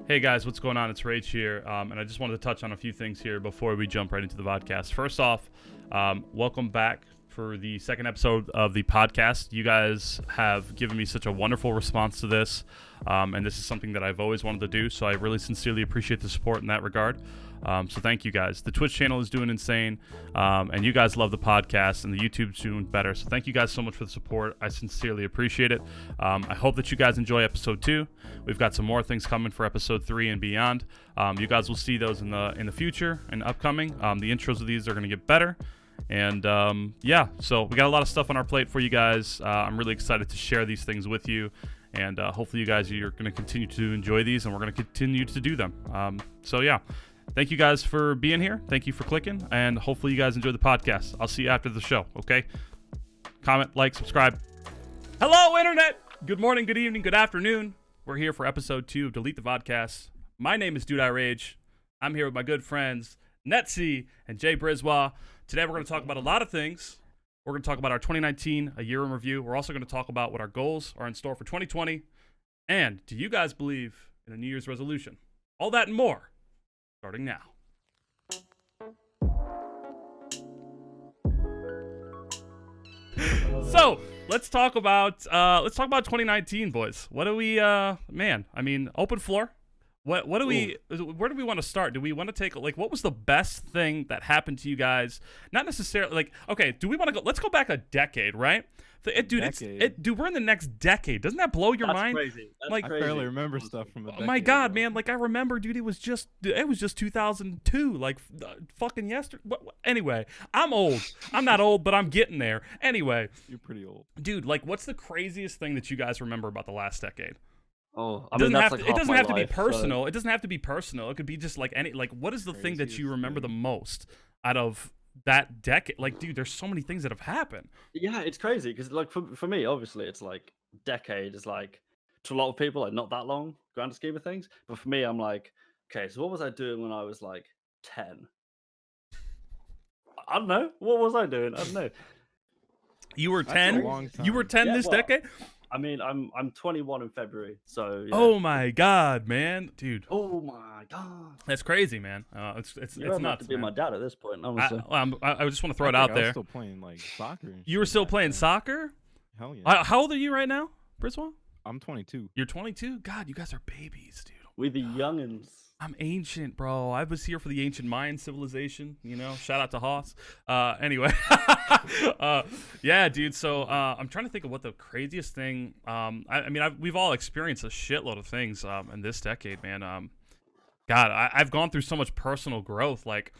Hey guys, what's going on? It's Rage here, and I just wanted to touch on a few things here before we jump right into the VODcast. First off, welcome back for the second episode of the podcast. You guys have given me such a wonderful response to this, and this is something that I've always wanted to do, so I really sincerely appreciate the support in that regard. So thank you guys. The Twitch channel is doing insane, and you guys love the podcast, and the YouTube's doing better. So thank you guys so much for the support. I sincerely appreciate it. I hope that you guys enjoy episode 2. We've got some more things coming for episode 3 and beyond. You guys will see those in the future and upcoming. The intros of these are going to get better. And yeah, so we got a lot of stuff on our plate for you guys. I'm really excited to share these things with you. And hopefully you guys are going to continue to enjoy these, and we're going to continue to do them. So yeah. Thank you guys for being here. Thank you for clicking, and hopefully you guys enjoy the podcast. I'll see you after the show, okay? Comment, like, subscribe. Hello, Internet! Good morning, good evening, good afternoon. We're here for episode 2 of Delete the VODcast. My name is DudeiRage. I'm here with my good friends, Netsy and Jay Briswa. Today we're going to talk about a lot of things. We're going to talk about our 2019, a year in review. We're also going to talk about what our goals are in store for 2020. And do you guys believe in a New Year's resolution? All that and more. Starting now. So let's talk about 2019, boys. What do we man? I mean, open floor. What do we? Where do we want to start? Do we want to take what was the best thing that happened to you guys? Not necessarily okay. Do we want to go? Let's go back a decade, right? Dude, we're in the next decade. Doesn't that blow your mind? Crazy. I barely remember stuff from a decade Oh my god, ago. man! I remember, dude. It was just 2002, fucking yesterday. Anyway, I'm old. I'm not old, but I'm getting there. Anyway, You're pretty old, dude. What's the craziest thing that you guys remember about the last decade? Oh, It doesn't have to be personal. It doesn't have to be personal. It could be just what is the thing that you Craziest remember the thing. most out of that decade? Dude, there's so many things that have happened. Yeah, it's crazy because for me, obviously, it's decade is to a lot of people not that long, grand scheme of things. But for me, I'm okay, so what was I doing when I was 10? I don't know. What was I doing? I don't know. You were That's 10. a long time. You were 10 this decade. I mean, I'm 21 in February, so yeah. Oh my god, man, dude. Oh my god. That's crazy, man. It's You're nuts, to be man. my dad at this point, honestly. I just want to throw it I out think I was there. still playing soccer. and You were shit still back playing then. soccer? Hell yeah. How old are you right now, Briswa? I'm 22. You're 22? God, you guys are babies, dude. We the youngins. I'm ancient, bro. I was here for the ancient Mayan civilization, Shout out to Hoss. Anyway. Yeah, dude. So I'm trying to think of what the craziest thing. We've all experienced a shitload of things in this decade, man. God, I've gone through so much personal growth. Let's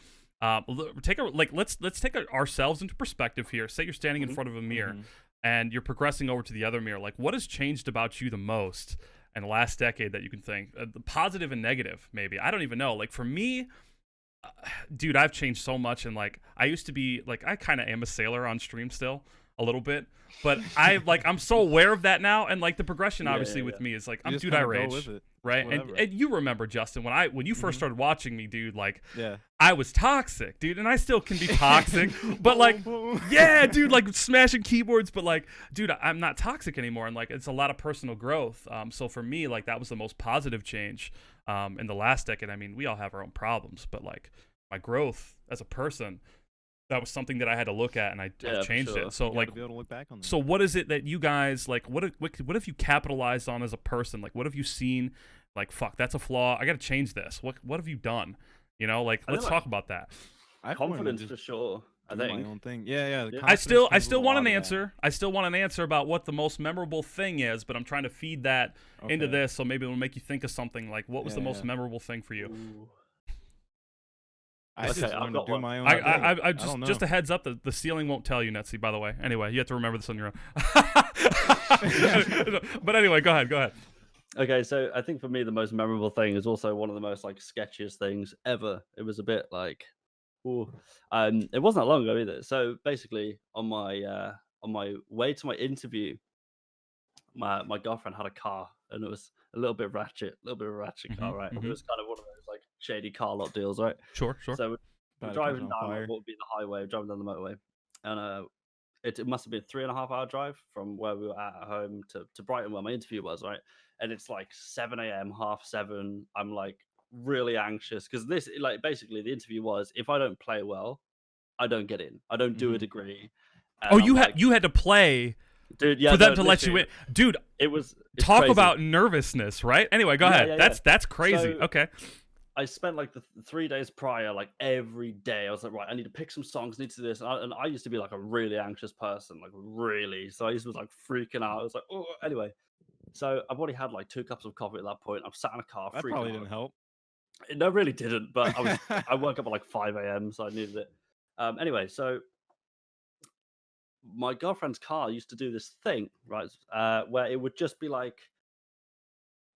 take ourselves into perspective here. Say you're standing in front of a mirror, and you're progressing over to the other mirror. What has changed about you the most in the last decade that you can think? The positive and negative, maybe. I don't even know. For me, dude, I've changed so much. And I used to be I kind of am a sailor on stream still a little bit, but I'm so aware of that now. And the progression obviously with me is I'm just kinda go DudeiRage, with it. right? Whatever. And you remember, Justin, when you first started watching me, dude, Yeah. I was toxic, dude, and I still can be toxic, but Boom. yeah, dude, smashing keyboards, but dude, I'm not toxic anymore, and it's a lot of personal growth. So for me, that was the most positive change in the last decade. I mean, we all have our own problems, but my growth as a person, that was something that I had to look at, and I've changed sure. it. So You gotta be able to look back on that. so what is it that you guys what have you capitalized on as a person? What have you seen? Fuck, that's a flaw. I got to change this. What have you done? Let's talk about that. I Confidence for sure. I do my think. own thing. Yeah. the I confidence still comes with a want lot an of that. answer. I still want an answer about what the most memorable thing is, but I'm trying to feed that into Okay. this, so maybe it'll make you think of something. What was the Yeah, most yeah. memorable thing for you? Ooh. I Okay, just I've learned to got do one. my own thing. I don't know. just a heads up, the ceiling won't tell you, Netsy, by the way. Anyway, you have to remember this on your own. But anyway, go ahead. Okay, so I think for me the most memorable thing is also one of the most sketchiest things ever. It was a bit ooh. It wasn't that long ago either. So basically, on my way to my interview, my girlfriend had a car, and it was a little bit ratchet, car, right? mhm. It was kind of one of those shady car lot deals, right? Sure. So we're About to catch driving on down fire. what would be the highway, driving down the motorway, and it must have been 3.5 hour drive from where we were at home to Brighton, where my interview was, right? And it's like 7 a.m., 7:30. I'm like really anxious because this, like, basically the interview was, if I don't play well, I don't get in. I don't do a degree. Oh, And I'm like, you had to play dude, yeah, for them no, to let you in, literally, dude. it's Talk crazy. about nervousness, right? Anyway, go ahead. Yeah. That's crazy. So, Okay. I spent like the 3 days prior, like every day, I was like, right, I need to pick some songs, need to do this. And I used to be like a really anxious person, like really. So I used to be like freaking out. I was like, oh, anyway. So I've already had like 2 cups of coffee at that point. I'm sat in a car, That freaking probably out. didn't help. No, really didn't. But I woke up at like 5 a.m. So I needed it. Anyway, so my girlfriend's car used to do this thing, right? Where it would just be like,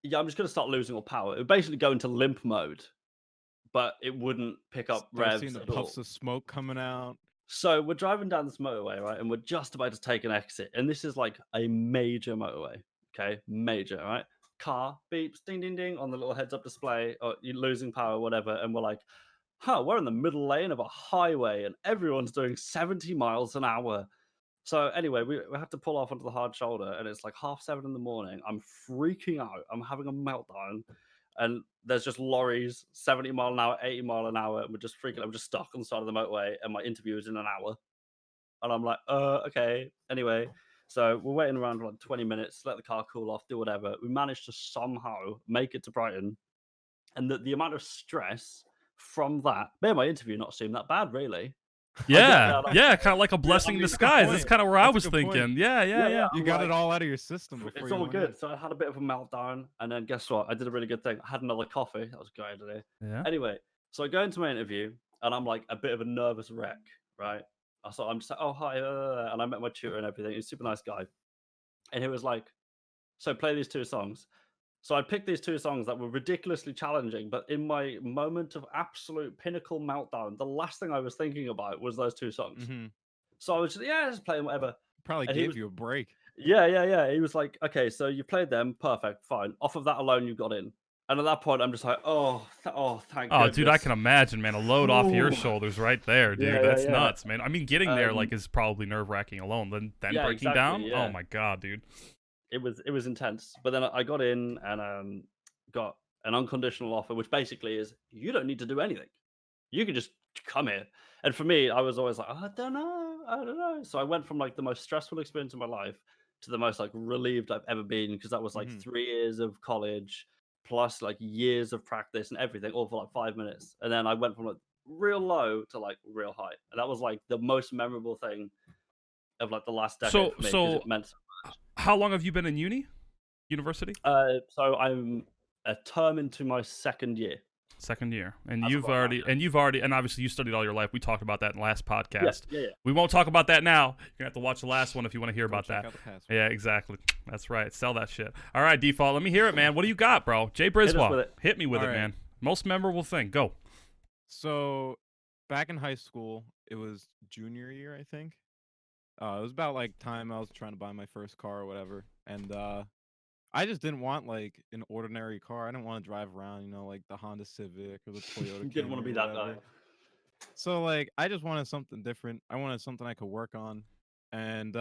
yeah, I'm just going to start losing all power. It would basically go into limp mode, but it wouldn't pick up Start seeing revs the at all. puffs of smoke coming out. So we're driving down this motorway, right? And we're just about to take an exit. And this is like a major motorway, okay? Major, right? Car beeps, ding, ding, ding on the little heads up display, or you're losing power, whatever. And we're like, we're in the middle lane of a highway and everyone's doing 70 miles an hour. So anyway, we have to pull off onto the hard shoulder, and it's like 7:30 in the morning. I'm freaking out. I'm having a meltdown, and there's just lorries 70 mile an hour, 80 mile an hour, and we're just freaking. I'm just stuck on the side of the motorway, and my interview is in an hour, and I'm like, okay. Anyway, so we're waiting around for like 20 minutes, let the car cool off, do whatever. We managed to somehow make it to Brighton, and the amount of stress from that made my interview not seem that bad, really. Yeah, kind of like a blessing in mean, disguise. That's kind of where I That's a was good thinking. point. Yeah. You I'm got like, it all out of your system before it's you all went good. in. So I had a bit of a meltdown, and then guess what? I did a really good thing. I had another coffee. That was a great idea. Yeah. Anyway, so I go into my interview, and I'm like a bit of a nervous wreck, right? So I'm just like, oh hi, and I met my tutor and everything. He's a super nice guy, and he was like, so play these 2 songs. So I picked these 2 songs that were ridiculously challenging, but in my moment of absolute pinnacle meltdown, the last thing I was thinking about was those 2 songs. So I was just playing whatever. Probably And gave you a break. Yeah. He was like, okay, so you played them, perfect, fine. Off of that alone, you got in. And at that point, I'm just like, thank goodness. Dude, I can imagine, man. A load off your Ooh. shoulders right there, dude. Yeah, That's yeah. nuts, man. I mean, getting there like is probably nerve wracking alone. Then Yeah, breaking exactly, down. yeah. Oh my god, dude. It was intense. But then I got in and got an unconditional offer, which basically is you don't need to do anything. You can just come here. And for me, I was always like, I don't know. So I went from like the most stressful experience of my life to the most like relieved I've ever been, because that was like 3 years of college plus like years of practice and everything, all for like 5 minutes. And then I went from like real low to like real high. And that was like the most memorable thing of like the last decade for me, 'cause it meant so much. How long have you been in university? So I'm a term into my second year. Second year, and That's you've about already, that. and obviously you studied all your life. We talked about that in the last podcast. Yeah. We won't talk about that now. You're gonna have to watch the last one if you want to hear Go about check that. out the password. Yeah, exactly. That's right. Sell that shit. All right, Default. Let me hear it, man. What do you got, bro? Jay Hit us with Briswell. it. Hit me with All it, right. man. Most memorable thing. Go. So, back in high school, it was junior year, I think. It was about like time I was trying to buy my first car or whatever, and I just didn't want like an ordinary car. I didn't want to drive around, like the Honda Civic or the Toyota. You didn't want to be Camry or that guy. whatever. So like, I just wanted something different. I wanted something I could work on, and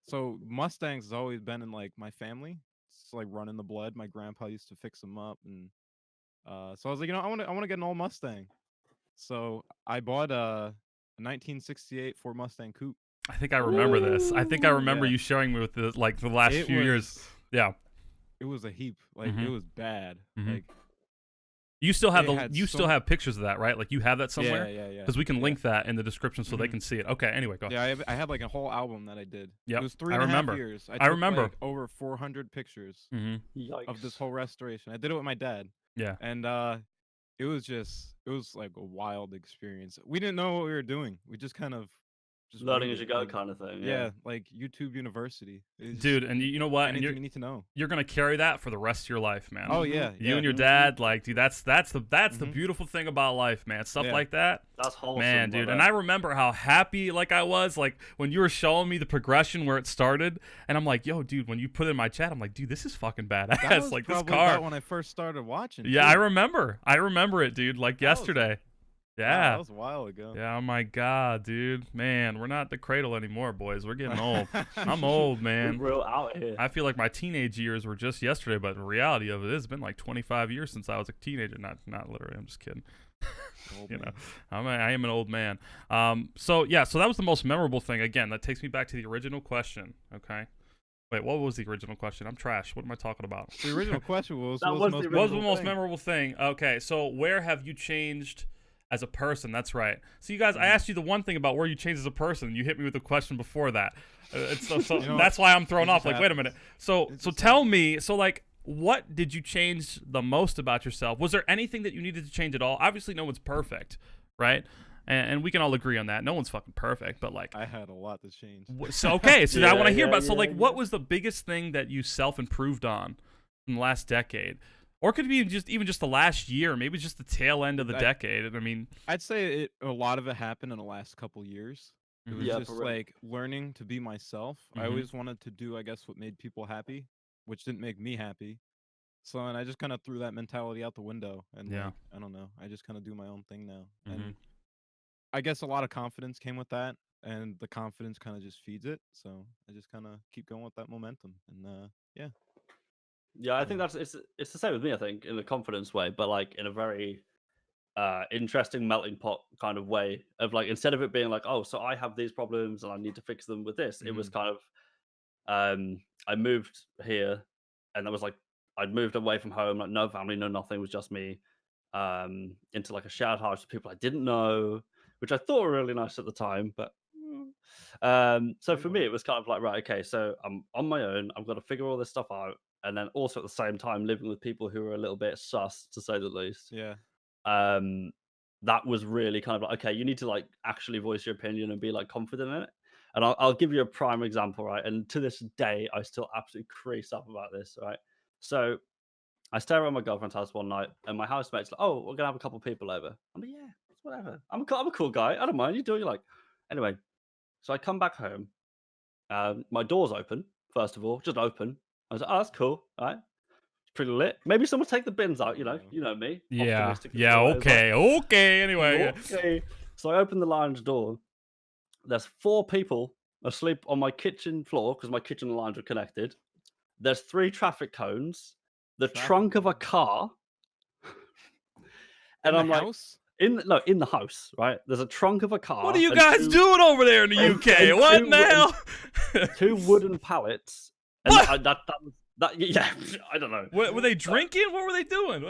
so Mustangs has always been in like my family. It's like running the blood. My grandpa used to fix them up, and so I was like, I want to get an old Mustang. So I bought a 1968 Ford Mustang Coupe. I think I remember this. I think I remember Yeah. you showing me with the last few years. Yeah. It was a heap. Like it was bad. Mhm. Like You still have It had still have pictures of that, right? Like you have that somewhere? yeah. Because we can Yeah. link that in the description so they Mhm. can see it. Okay, anyway, go. Yeah, I had like a whole album that I did. Yep, It was I 3.5 remember. years. I took, remember. like, over 400 pictures Mm-hmm. Yikes. of this whole restoration. I did it with my dad. Yeah. And it was like a wild experience. We didn't know what we were doing. We just kind of learning winged as you it, go like, kind of thing. yeah, like YouTube University. It's Dude, and you know what? And anything you need to know. you're gonna carry that for the rest of your life, man. Oh yeah, You and your mhm. dad, like, dude, that's the Mhm. beautiful thing about life, man. Stuff Yeah. like that. That's wholesome. Man, dude, and I remember how happy like I was like when you were showing me the progression where it started, and I'm like, yo, dude, when you put it in my chat, I'm like, dude, this is fucking badass. That was like this probably car. about when I first started watching. Yeah, too. I remember it, dude, like That was- yesterday. Yeah. that was a while ago. Yeah, oh my God, dude. Man, we're not the cradle anymore, boys. We're getting old. I'm old, man. We're real out here. I feel like my teenage years were just yesterday, but the reality of it is it's been like 25 years since I was a teenager. Not literally, I'm just kidding. You know, I am an old man. So that was the most memorable thing. Again, that takes me back to the original question, okay? Wait, what was the original question? I'm trash. What am I talking about? The original question was, That what was the What was the memorable most thing. memorable thing? Okay, so where have you changed as a person? That's right. So you guys, I asked you the one thing about where you changed as a person. You hit me with a question before that. So You know that's why I'm thrown it off. just Like, wait a minute. So It just tell me. So like, what did you change the most about yourself? Was there anything that you needed to change at all? Obviously, no one's perfect, right? And we can all agree on that. No one's fucking perfect, but like, I had a lot to change. so okay. So I want to hear about. So like, yeah. what was the biggest thing that you self-improved on in the last decade? Or it could be even just the last year, maybe just the tail end of the decade. I mean, I'd say a lot of it happened in the last couple years. It was Yeah, just for real. like learning to be myself. I Mhm. always wanted to do, I guess, what made people happy, which didn't make me happy. So, and I just kind of threw that mentality out the window. And Yeah. like, I don't know, I just kind of do my own thing now. Mhm. And I guess a lot of confidence came with that. And the confidence kind of just feeds it. So I just kind of keep going with that momentum. And yeah. Yeah, I think it's the same with me. I think in a confidence way, but like in a very interesting melting pot kind of way of like instead of it being like, oh, so I have these problems and I need to fix them with this. It was kind of I moved here, and I was like I'd moved away from home, like no family, no nothing, it was just me, into like a shared house with people I didn't know, which I thought were really nice at the time, but. So for me, it was kind of like, right, okay, so I'm on my own. I've got to figure all this stuff out, and then also at the same time living with people who are a little bit sus, to say the least. Yeah. That was really kind of like, okay, you need to like actually voice your opinion and be like confident in it. And I'll give you a prime example, right? And to this day, I still absolutely crease up about this, right? So I stay around my girlfriend's house one night, and my housemate's like, "Oh, we're gonna have a couple people over." I'm like, "Yeah, whatever. I'm a cool guy. I don't mind. You do what you like." Anyway, so I come back home. My door's open. First of all, just open. I was like, "Oh, that's cool. All right, it's pretty lit. Maybe someone take the bins out. You know me. yeah, Optimistic as yeah, always, like, okay. Anyway, yeah. okay." So I open the lounge door. There's 4 people asleep on my kitchen floor because my kitchen and lounge are connected. There's 3 traffic cones, the Traffic trunk of a cones. car, In and the I'm like, house? in the house, right? There's a trunk of a car. What are you and guys doing over there in the and- UK? and What two- now? 2 wooden pallets. And What? yeah, I don't know. Were they drinking? What were they doing?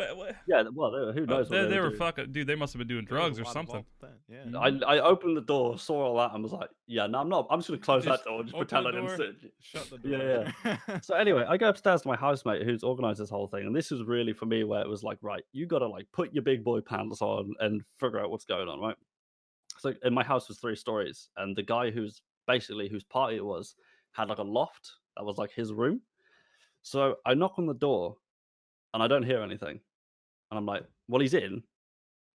Yeah, well, who knows? what They were doing. fucking, dude. They must have been doing There was drugs a or lot something. involved with that, Yeah. I opened the door, saw all that, and was like, "Yeah, no, I'm not. I'm just gonna close Just that door and just open pretend the I didn't door, sit." Shut the door. Yeah, So anyway, I go upstairs to my housemate who's organized this whole thing, and this is really for me where it was like, right, you got to like put your big boy pants on and figure out what's going on, right? So, and my house was 3 stories, and the guy whose party it was had like a loft that was like his room. So I knock on the door, and I don't hear anything, and I'm like, well, he's in.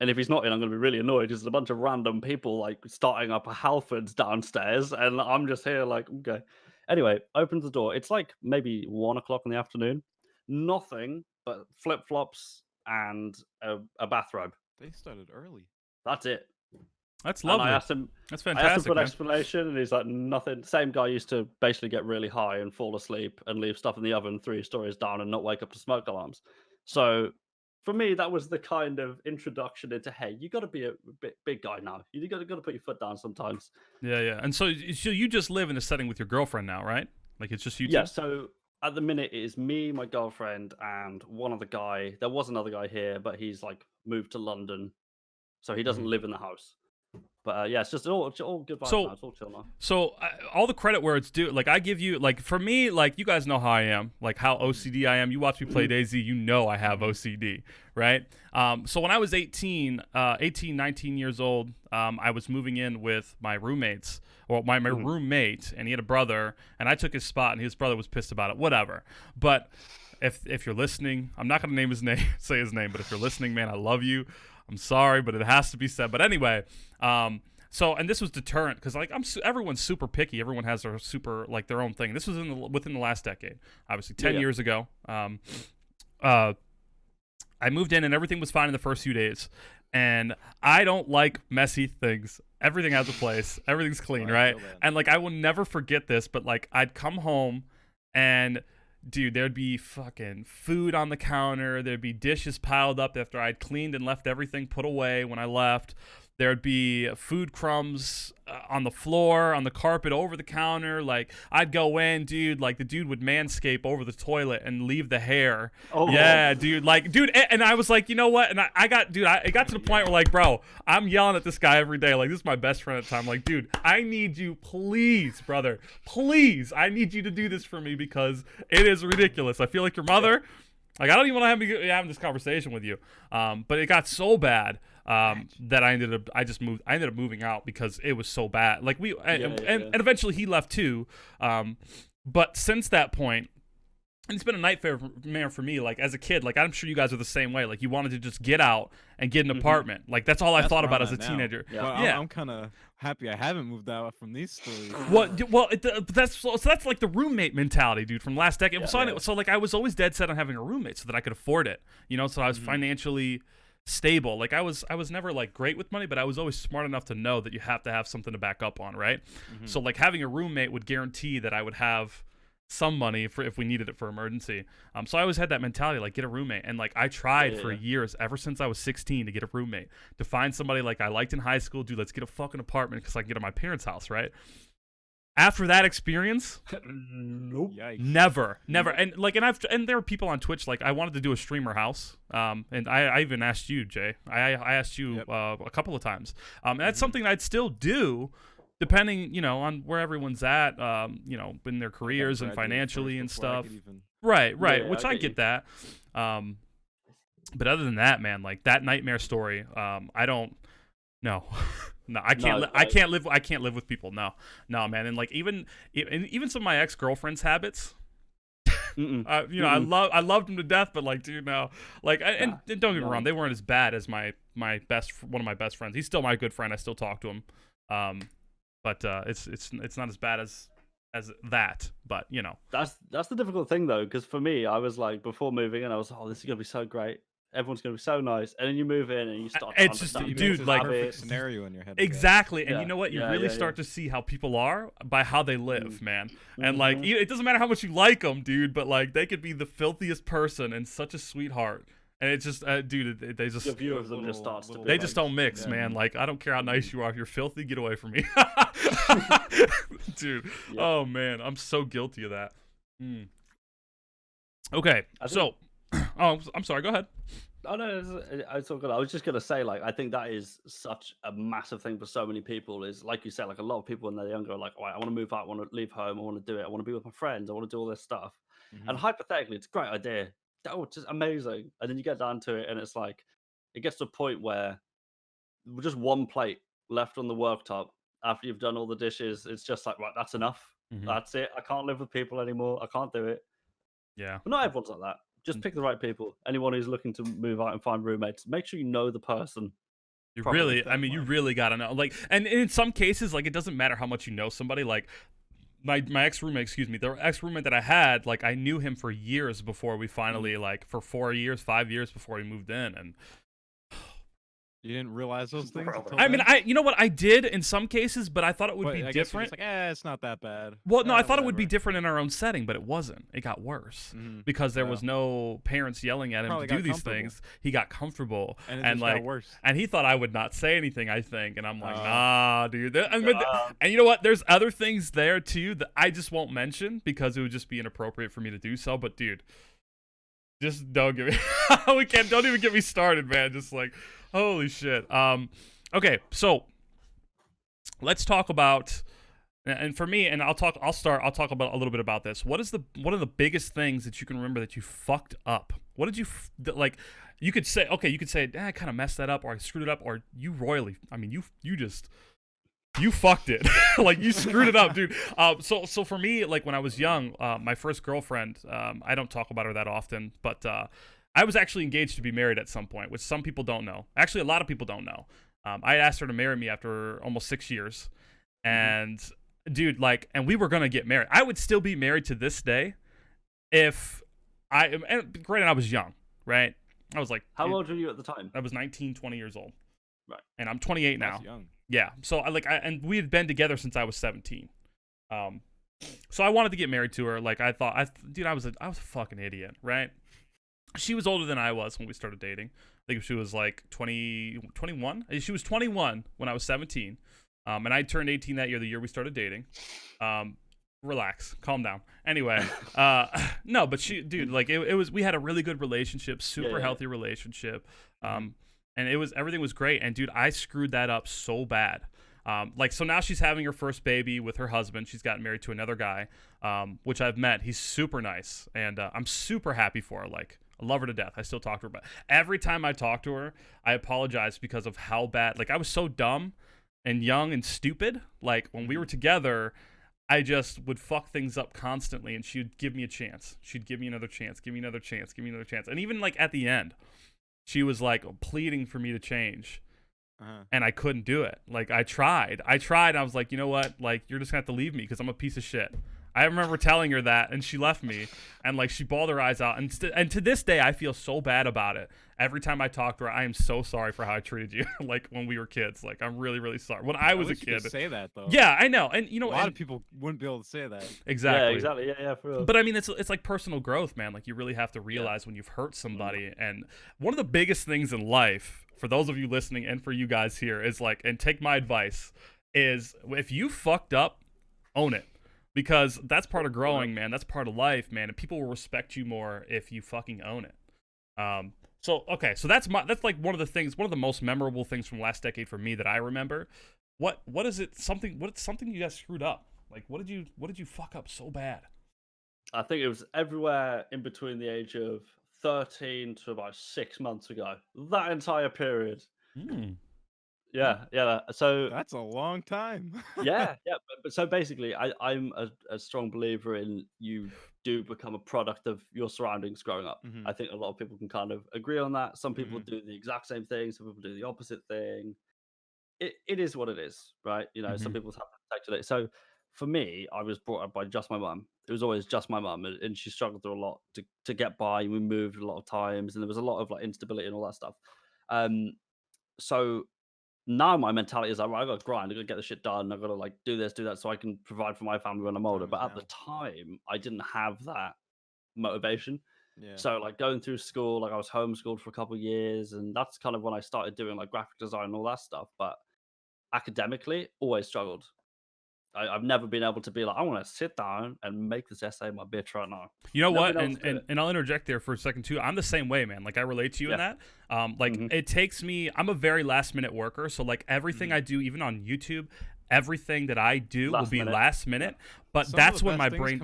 And if he's not in, I'm going to be really annoyed because there's a bunch of random people like starting up a Halfords downstairs, and I'm just here like, okay. Anyway, opens the door. It's like maybe 1 o'clock in the afternoon. Nothing but flip flops and a bathrobe. They started early. That's it. That's And lovely. I asked him That's for an fantastic, man. explanation, and he's like, nothing. Same guy used to basically get really high and fall asleep and leave stuff in the oven 3 stories down and not wake up to smoke alarms. So for me, that was the kind of introduction into, hey, you got to be a big guy now. You got to put your foot down sometimes. Yeah. And so you just live in a setting with your girlfriend now, right? Like it's just you two? Yeah. So at the minute, it is me, my girlfriend, and one other guy. There was another guy here, but he's like moved to London, so he doesn't live in the house. But yeah, it's just all good vibes So- now. It's all chill now. So all the credit where it's due, like I give you, like for me, like you guys know how I am, like how OCD I am. You watch me play DayZ, you know I have OCD, right? So when I was 19 years old, I was moving in with my roommates, or my roommate, and he had a brother, and I took his spot, and his brother was pissed about it, whatever. But if you're listening, I'm not gonna say his name, but if you're listening, man, I love you. I'm sorry, but it has to be said. But anyway, so, and this was deterrent because like everyone's super picky. Everyone has their super like their own thing. This was within the last decade, obviously 10 years ago. I moved in and everything was fine in the first few days. And I don't like messy things. Everything has a place. Everything's clean, right? And like I will never forget this, but like I'd come home and dude, there'd be fucking food on the counter. There'd be dishes piled up after I'd cleaned and left everything put away when I left. There'd be food crumbs on the floor, on the carpet, over the counter. Like, I'd go in, dude. Like, the dude would manscape over the toilet and leave the hair. Oh. Yeah, dude. Like, dude. And I was like, you know what? And I got, dude, it got to the point where, like, bro, I'm yelling at this guy every day. Like, this is my best friend at the time. Like, dude, I need you, please, brother. Please. I need you to do this for me because it is ridiculous. I feel like your mother. Like, I don't even want to have having this conversation with you. But it got so bad. That I ended up moving out because it was so bad. Like and eventually he left too. But since that point, and it's been a nightmare for me. Like as a kid, like I'm sure you guys are the same way. Like you wanted to just get out and get an apartment. Like that's all I thought about as a teenager. Yeah, well, I'm kind of happy I haven't moved out from these stories. That's like the roommate mentality, dude, from last decade. So like I was always dead set on having a roommate so that I could afford it. You know, so I was financially stable. Like I was never like great with money, but I was always smart enough to know that you have to have something to back up on, right? So like having a roommate would guarantee that I would have some money for if we needed it for emergency. So I always had that mentality, like get a roommate. And like I tried for years, ever since I was 16, to get a roommate, to find somebody like I liked in high school. Dude, let's get a fucking apartment because I can get at my parents' house, right? After that experience, nope, never. And there were people on Twitch like I wanted to do a streamer house, and I even asked you, Jay. I asked you a couple of times. And that's something I'd still do, depending, on where everyone's at, in their careers and financially and stuff. Right. Yeah, which I get that. But other than that, man, like that nightmare story, I don't. No. No, I can't. I can't live with people. No, man. And like even some of my ex-girlfriend's habits. I loved them to death, but like, dude, no. Like, and don't get me wrong, they weren't as bad as one of my best friends. He's still my good friend. I still talk to him. But it's not as bad as that. But that's the difficult thing though, because for me, I was like before moving in, I was like, oh, this is gonna be so great. Everyone's gonna be so nice, and then you move in and you start. It's just, dude, like perfect scenario in your head. Exactly, and you know what? You really start to see how people are by how they live, man. And like, it doesn't matter how much you like them, dude, but like, they could be the filthiest person and such a sweetheart, and it's just, dude, they just. The view of them just starts to. They just don't mix, man. Like, I don't care how nice you are. If you're filthy, get away from me, dude. Oh man, I'm so guilty of that. Okay, so. Oh, I'm sorry. Go ahead. Oh no, it's all good. I was just gonna say, like, I think that is such a massive thing for so many people. Is like you said, like a lot of people when they're younger are like, "All right, I want to move out. I want to leave home. I want to do it. I want to be with my friends. I want to do all this stuff." And hypothetically, it's a great idea. Oh, just amazing. And then you get down to it, and it's like, it gets to a point where just one plate left on the worktop after you've done all the dishes. It's just like, right, that's enough. That's it. I can't live with people anymore. I can't do it. Yeah. But not everyone's like that. Just pick the right people. Anyone who's looking to move out and find roommates, make sure you know the person. You really gotta know. Like, and in some cases, like, it doesn't matter how much you know somebody. Like, my ex-roommate, the ex-roommate that I had, like, I knew him for years before we finally, like, for 4 years, 5 years before he moved in, and. You didn't realize those things? I mean, you know what? I did in some cases, but I thought it would be different. Like, it's not that bad. Well, no, I thought it would be different in our own setting, but it wasn't. It got worse because there was no parents yelling at him to do these things. He got comfortable, and like, got worse. And he thought I would not say anything. I think, and I'm like, nah, dude. And you know what? There's other things there too that I just won't mention because it would just be inappropriate for me to do so. But dude, just don't give me. Don't even get me started, man. Just like. Holy shit. Okay, so let's talk about, and for me, and I'll talk about a little bit about this. What are the biggest things that you can remember that you fucked up? What did you like? You could say, I kind of messed that up, or I screwed it up, or you royally. I mean, you fucked it. Like, you screwed it up, dude. So for me, like, when I was young, my first girlfriend, I don't talk about her that often, but I was actually engaged to be married at some point, which some people don't know. Actually, a lot of people don't know. I asked her to marry me after almost 6 years. And, dude, like, and we were going to get married. I would still be married to this day if and granted, I was young, right? I was like, How old were you at the time? I was 19, 20 years old. Right. And I'm 28 now. That's young. Yeah. So and we had been together since I was 17. So I wanted to get married to her. Like I thought, I was a fucking idiot, right? She was older than I was when we started dating. I think she was like 21. She was 21 when I was 17. And I turned 18 that year, the year we started dating. Relax, calm down. Anyway, no, but dude, like it was, we had a really good relationship, super healthy relationship. And everything was great. And dude, I screwed that up so bad. So now she's having her first baby with her husband. She's gotten married to another guy, which I've met. He's super nice. And I'm super happy for her. Like, I love her to death. I still talk to her. But every time I talk to her, I apologize because of how bad, like I was so dumb and young and stupid. Like when we were together, I just would fuck things up constantly, and she'd give me a chance. She'd give me another chance, give me another chance, give me another chance. And even like at the end, she was like pleading for me to change. And I couldn't do it. Like I tried. I was like, you know what? Like you're just gonna have to leave me because I'm a piece of shit. I remember telling her that, and she left me, and like she bawled her eyes out. And to this day, I feel so bad about it. Every time I talk to her, I am so sorry for how I treated you. Like when we were kids, like I'm really, really sorry. When I was a wish you kid, could say that though. Yeah, I know, and you know, a lot of people wouldn't be able to say that. Exactly. Yeah, exactly. Yeah, for real. But I mean, it's like personal growth, man. Like you really have to realize when you've hurt somebody. And one of the biggest things in life, for those of you listening and for you guys here, is like, and take my advice, is if you fucked up, own it. Because that's part of growing, man. That's part of life, man. And people will respect you more if you fucking own it. So that's like one of the most memorable things from last decade for me that I remember. What's something you guys screwed up? Like what did you fuck up so bad? I think it was everywhere in between the age of 13 to about 6 months ago. That entire period. Yeah. So that's a long time. yeah. But so basically, I'm a strong believer in you do become a product of your surroundings growing up. I think a lot of people can kind of agree on that. Some people do the exact same thing. Some people do the opposite thing. It is what it is, right? You know, some people have protected it. So for me, I was brought up by just my mum. It was always just my mum, and she struggled through a lot to get by. We moved a lot of times, and there was a lot of like instability and all that stuff. So now my mentality is like, right, I got to grind, I got to get the shit done, I got to like do this, do that, so I can provide for my family when I'm older. But at the time, I didn't have that motivation. Yeah. So like going through school, like I was homeschooled for a couple of years, and that's kind of when I started doing like graphic design and all that stuff. But academically, always struggled. I've never been able to be like, I want to sit down and make this essay my bitch right now. You know what? And I'll interject there for a second too. I'm the same way, man. Like I relate to you in that. It takes me. I'm a very last minute worker, so like everything I do, even on YouTube, everything that I do will be last minute. But that's when my brain.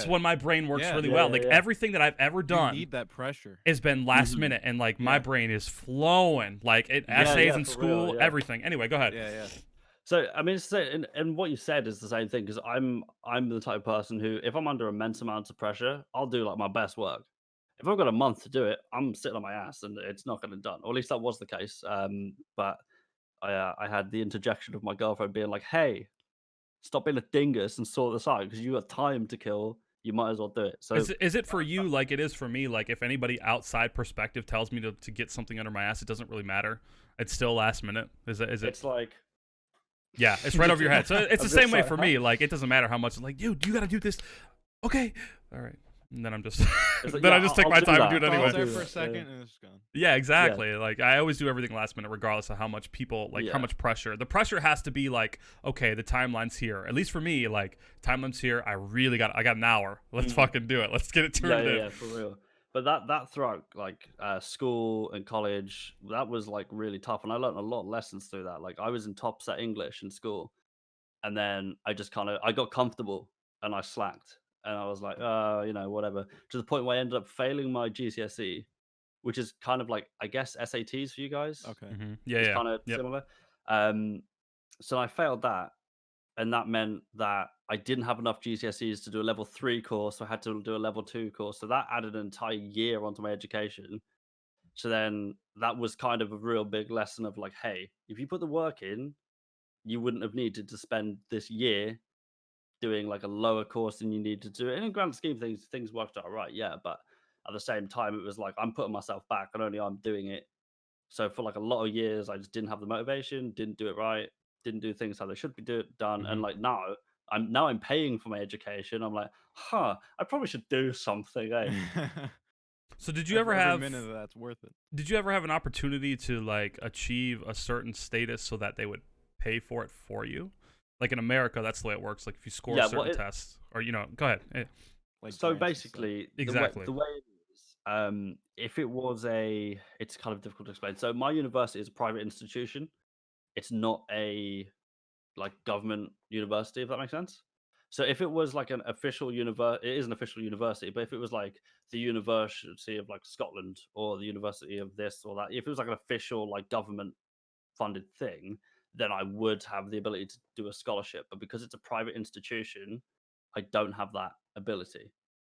When my brain works really well. Like everything that I've ever done, you need that pressure, has been last minute, and like my brain is flowing. Like essays in school, everything. Anyway, go ahead. Yeah. So I mean, and what you said is the same thing, because I'm the type of person who, if I'm under immense amounts of pressure, I'll do like my best work. If I've got a month to do it, I'm sitting on my ass and it's not going to be done. Or at least that was the case. But I had the interjection of my girlfriend being like, "Hey, stop being a dingus and sort this out, because you got time to kill. You might as well do it." So is it for you like it is for me? Like if anybody outside perspective tells me to get something under my ass, it doesn't really matter. It's still last minute. Is it? It's like. Yeah, it's right over your head. So it's the same way for me. Like it doesn't matter how much. Like, dude, you got to do this. Okay, all right. And then I'm just like, then I just take my time and do it anyway. There for a second and it's gone. Yeah, exactly. Like I always do everything last minute, regardless of how much people how much pressure. The pressure has to be like, okay, the timeline's here. At least for me, like timeline's here. I got an hour. Let's fucking do it. Let's get it turned in. Yeah, for real. But that throughout like school and college, that was like really tough, and I learned a lot of lessons through that. Like I was in top set English in school, and then I just I got comfortable and I slacked, and I was like, whatever. To the point where I ended up failing my GCSE, which is kind of like, I guess, SATs for you guys. Okay. Mm-hmm. It's kind of similar. So I failed that. And that meant that I didn't have enough GCSEs to do a level 3 course. So I had to do a level 2 course. So that added an entire year onto my education. So then that was kind of a real big lesson of like, hey, if you put the work in, you wouldn't have needed to spend this year doing like a lower course than you need to do. And in grand scheme of things worked out right. Yeah. But at the same time, it was like I'm putting myself back, and only I'm doing it. So for like a lot of years, I just didn't have the motivation, didn't do it right, didn't do things how they should be done. And like now, I'm paying for my education. I'm like, I probably should do something. Eh? So did you ever Every have? minute of that's worth it. Did you ever have an opportunity to like achieve a certain status so that they would pay for it for you? Like in America, that's the way it works. Like if you score a certain test, or go ahead. Yeah. Like So grants and stuff. basically, Exactly. the way it is, if it was it's kind of difficult to explain. So my university is a private institution. It's not a like government university, if that makes sense. So if it was like an official university, it is an official university. But if it was like the University of like Scotland or the University of this or that, if it was like an official like government funded thing, then I would have the ability to do a scholarship. But because it's a private institution, I don't have that ability.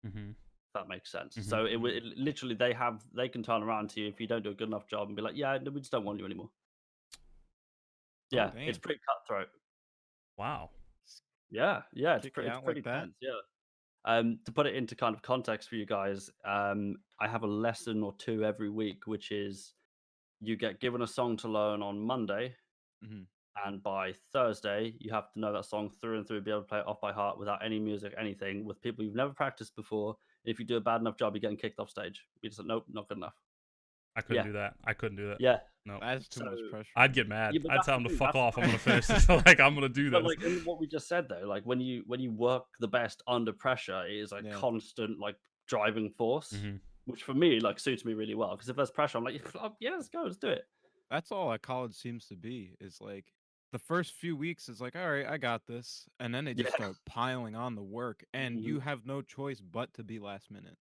Mm-hmm. If that makes sense. Mhm. So it literally they can turn around to you if you don't do a good enough job and be like, yeah, no, we just don't want you anymore. Yeah, it's damn. pretty cutthroat. Wow. Yeah, it's Kick you pretty out like that? tense. Yeah. To put it into kind of context for you guys, I have a lesson or two every week, which is you get given a song to learn on Monday, Mhm. and by Thursday you have to know that song through and through, be able to play it off by heart without any music, anything, with people you've never practiced before. If you do a bad enough job, you're getting kicked off stage. You just like, nope, not good enough. I couldn't do that. I couldn't do that. Yeah. No. That's too much So- pressure. I'd get mad. Yeah, but I'd that's tell the them to thing, fuck that's off. the I'm gonna finish this. Like I'm gonna do But this. like in what we just said though, like when you work the best under pressure, it is a Yeah. constant like driving force, Mhm. which for me like suits me really well. Because if there's pressure, I'm like, yeah, let's go, let's do it. That's all that college seems to be. Is like the first few weeks is like, all right, I got this, and then they just Yeah. start piling on the work, and Mhm. you have no choice but to be last minute.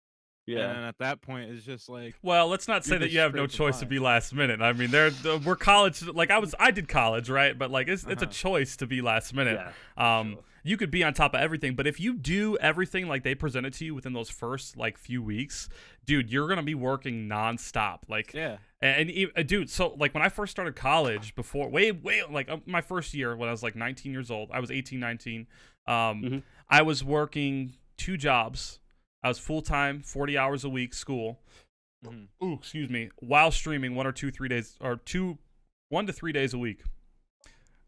And Yeah. then at that point, it's just like, Well, let's not say You're that just you have no scraping choice to by. be last minute. I mean, we're college. Like I did college, right? But like it's a choice to be last minute. Yeah. Sure. You could be on top of everything, but if you do everything like they presented to you within those first like few weeks, dude, you're gonna be working nonstop. Like, yeah, dude. So like when I first started college, before way like my first year when I was like 19 years old, I was 18, 19. I was working 2 jobs. I was full time, 40 hours a week, school. Mhm. Ooh, excuse me. While streaming 1 to 3 days a week.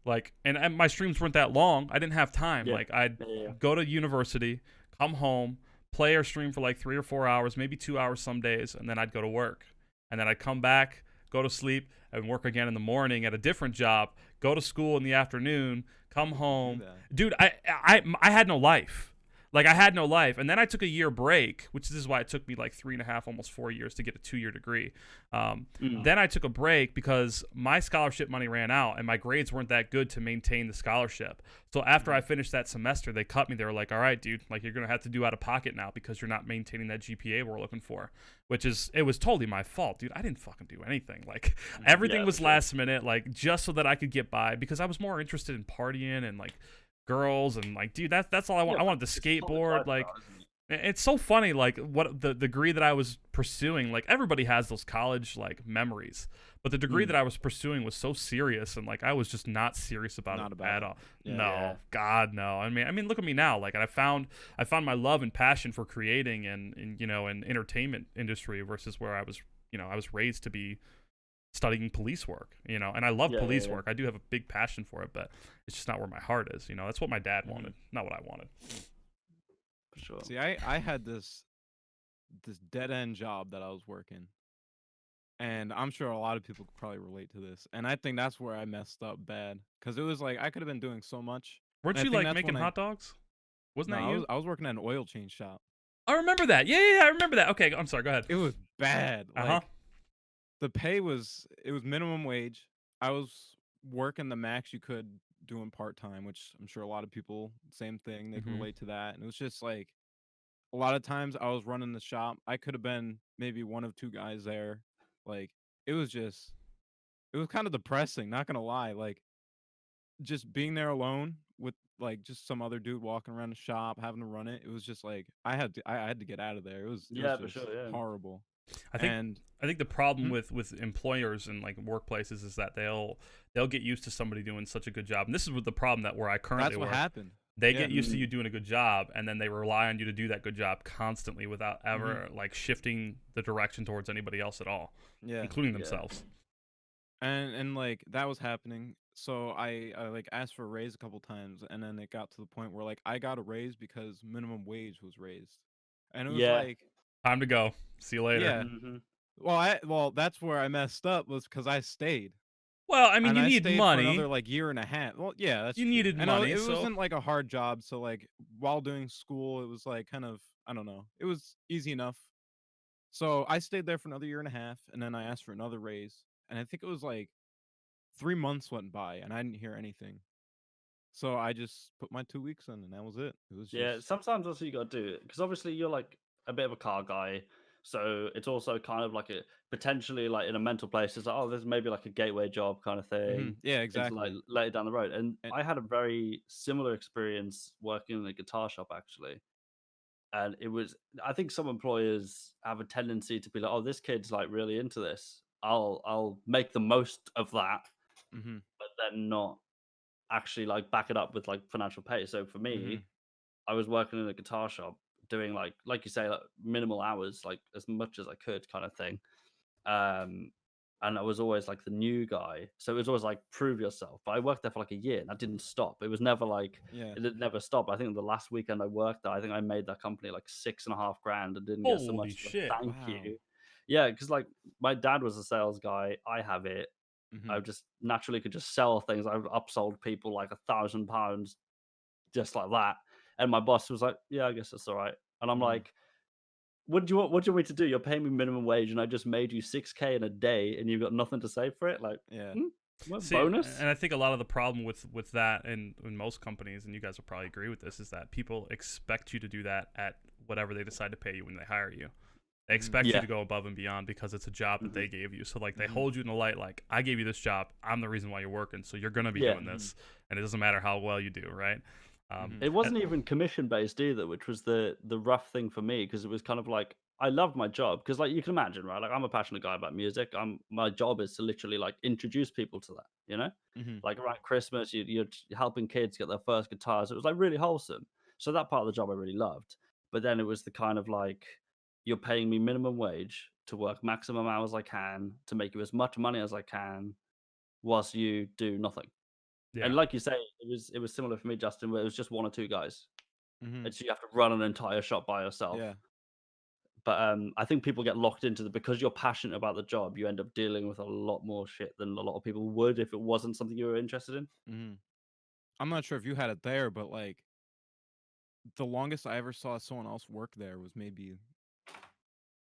Like, and my streams weren't that long. I didn't have time. Yeah. Like, I'd Yeah. go to university, come home, play or stream for like 3 or 4 hours, maybe 2 hours some days, and then I'd go to work. And then I'd come back, go to sleep, and work again in the morning at a different job, go to school in the afternoon, come home. that. Dude, I had no life. Like, I had no life. And then I took a year break, which is why it took me like 3.5, almost 4 years to get a 2-year degree. Then I took a break because my scholarship money ran out and my grades weren't that good to maintain the scholarship. So after I finished that semester, they cut me. They were like, all right, dude, like you're going to have to do out of pocket now because you're not maintaining that GPA we're looking for, it was totally my fault, dude. I didn't fucking do anything. Like everything was last minute, like just so that I could get by because I was more interested in partying and like girls and like, dude, that's all I want. I wanted to skateboard. Like, it's so funny, like what the degree that I was pursuing. Like everybody has those college like memories, but the degree that I was pursuing was so serious, and like I was just not serious about it at all. Yeah. No, God, no. I mean, look at me now. Like, I found my love and passion for creating and in entertainment industry versus where I was raised to be studying police work, and I love police work. I do have a big passion for it, but it's just not where my heart is. That's what my dad wanted, not what I wanted. For sure. See, I had this dead end job that I was working, and I'm sure a lot of people could probably relate to this. And I think that's where I messed up bad because it was like I could have been doing so much. Weren't And I you think like that's making when hot dogs? Wasn't No, that you? I was working at an oil change shop. I remember that. Yeah, I remember that. Okay, I'm sorry. Go ahead. It was bad. Uh-huh. Like, the pay was minimum wage. I was working the max you could doing part time, which I'm sure a lot of people same thing. They can relate to that. And it was just like a lot of times I was running the shop. I could have been maybe one of 2 guys there. Like it was kind of depressing, not gonna lie. Like just being there alone with like just some other dude walking around the shop having to run it. It was just like I had to get out of there. It was for just sure, yeah. horrible. I think the problem with employers and like workplaces is that they'll get used to somebody doing such a good job, and this is what the problem that where I currently That's what work. happened. They Yeah. get used to you doing a good job, and then they rely on you to do that good job constantly without ever Mm-hmm. like shifting the direction towards anybody else at all, Yeah. including Yeah. themselves. And like that was happening. So I like asked for a raise a couple times, and then it got to the point where like I got a raise because minimum wage was raised, and it was Yeah. like, Time to go. See you later. yeah. hmm Well, that's where I messed up, was because I stayed. Well, I mean, And you I need stayed for another money. like year and a half. Well, yeah, that's You true. needed And money, it so wasn't like a hard job. So like while doing school, it was like kind of, I don't know. It was easy enough. So I stayed there for another year and a half, and then I asked for another raise. And I think it was like 3 months went by, and I didn't hear anything. So I just put my 2 weeks in, and that was it. It was Yeah, just, sometimes also you got to do it because obviously you're like a bit of a car guy, so it's also kind of like a potentially like in a mental place. It's like, oh, there's maybe like a gateway job kind of thing. yeah, It's like exactly. later down the road. And And, I had a very similar experience working in a guitar shop actually. And it was, I think some employers have a tendency to be like, oh, this kid's like really into this. I'll make the most of that, mm-hmm, but then not actually like back it up with like financial pay. So for mm-hmm, me, I was working in a guitar shop doing like you say, like minimal hours, like as much as I could kind of thing. Um and I was always like the new guy. So it was always like prove yourself. But I worked there for like a year and I didn't stop. It was never like yeah. it never stopped. I think the last weekend I worked there, I think I made that company like 6.5 grand and didn't get so holy much as a shit. thank Wow. you. Yeah, because like my dad was a sales guy. I have it. Mm-hmm, I just naturally could just sell things. I've upsold people like £1,000 just like that. And my boss was like, "Yeah, I guess that's all right." And I'm mm-hmm. like, What do you want me to do? You're paying me minimum wage, and I just made you 6K in a day, and you've got nothing to say for it. Like, Yeah. what See, bonus?" and I think a lot of the problem with that, and in most companies, and you guys will probably agree with this, is that people expect you to do that at whatever they decide to pay you when they hire you. They expect you Yeah. to go above and beyond because it's a job that Mhm. they gave you. So like they Mhm. hold you in the light, like I gave you this job, I'm the reason why you're working, so you're gonna be Yeah. doing this, and it doesn't matter how well you do, right? Mhm. It wasn't even commission based either, which was the rough thing for me because it was kind of like I loved my job because like you can imagine, right? Like I'm a passionate guy about music. My job is to literally like introduce people to that, you know? Mhm. Like around Christmas, you're helping kids get their first guitars. It was like really wholesome. So that part of the job I really loved. But then it was the kind of like you're paying me minimum wage to work maximum hours I can to make you as much money as I can whilst you do nothing. Yeah. And like you say, it was similar for me, Justin, where it was just one or two guys. Mhm. And so you have to run an entire shop by yourself. Yeah. But I think people get locked into because you're passionate about the job, you end up dealing with a lot more shit than a lot of people would if it wasn't something you were interested in. Mhm. I'm not sure if you had it there, but like the longest I ever saw someone else work there was maybe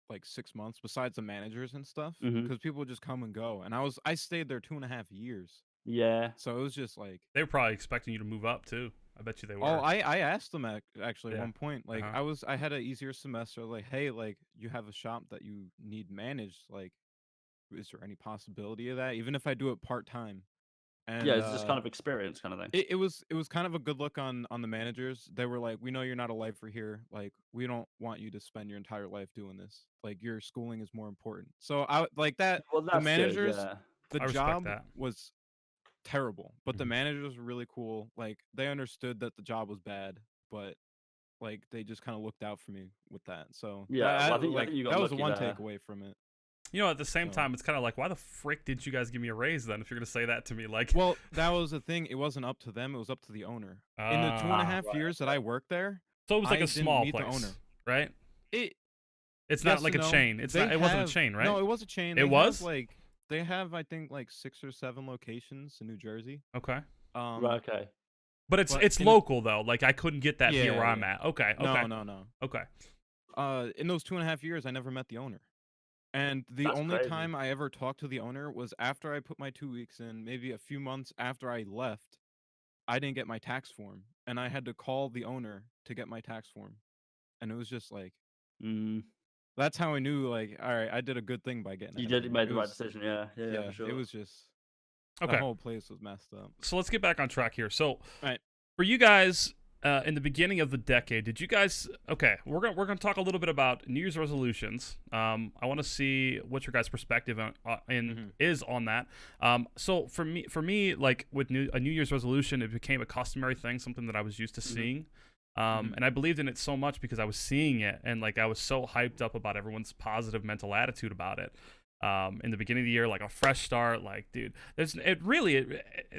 like 6 months, besides the managers and stuff, hmm because people would just come and go. And I stayed there 2.5 years, Yeah. so it was just like, They were probably expecting you to move up too. I bet you they oh, were. I asked them actually at Yeah. one point, like I had an easier semester, like, hey, like you have a shop that you need managed, like is there any possibility of that, even if I do it part-time? Yeah, And it's just kind of experience kind of thing. it was kind of a good look on the managers. They were like, we know you're not a lifer here, like we don't want you to spend your entire life doing this, like your schooling is more important. So I like that. Well, The that's good. managers, Yeah. the I respect job that. was terrible, but the Mhm. managers were really cool. Like they understood that the job was bad, but like they just kind of looked out for me with that. So Yeah. Well, I think you got that was the lucky one there. takeaway from it. You know, at the same So, time, it's kind of like, why the frick didn't you guys give me a raise then? If you're gonna say that to me, like, well, that was the thing. It wasn't up to them. It was up to the owner. In the two and a ah, half Right. years that I worked there, so it was like I a didn't small meet the place, owner. right? It It's not Yes like and a no. chain. It's They not. It wasn't a have chain, right? No, it was a chain. It They was? have like they have I think like 6 or 7 locations in New Jersey. Okay. Right. Okay. But it's But it's in a, local though. Like I couldn't get that here yeah, where I'm yeah. at. Okay. No, Okay. no, no. Okay. In those 2.5 years, I never met the owner. And the That's only crazy. time I ever talked to the owner was after I put my 2 weeks in, maybe a few months after I left. I didn't get my tax form, and I had to call the owner to get my tax form. And it was just like, Mm, that's how I knew, like, all right, I did a good thing by getting you out of did. You there. made It the right was, decision. Yeah. Yeah. Yeah. yeah, For it sure. was just, the Okay. whole place was messed up. So let's get back on track here. So Right. for you guys, in the beginning of the decade, did you guys? Okay, we're gonna talk a little bit about New Year's resolutions. I want to see what your guys' perspective is on that. So for me, like with a New Year's resolution, it became a customary thing, something that I was used to seeing. And I believed in it so much because I was seeing it, and like I was so hyped up about everyone's positive mental attitude about it. In the beginning of the year, like a fresh start, like dude, the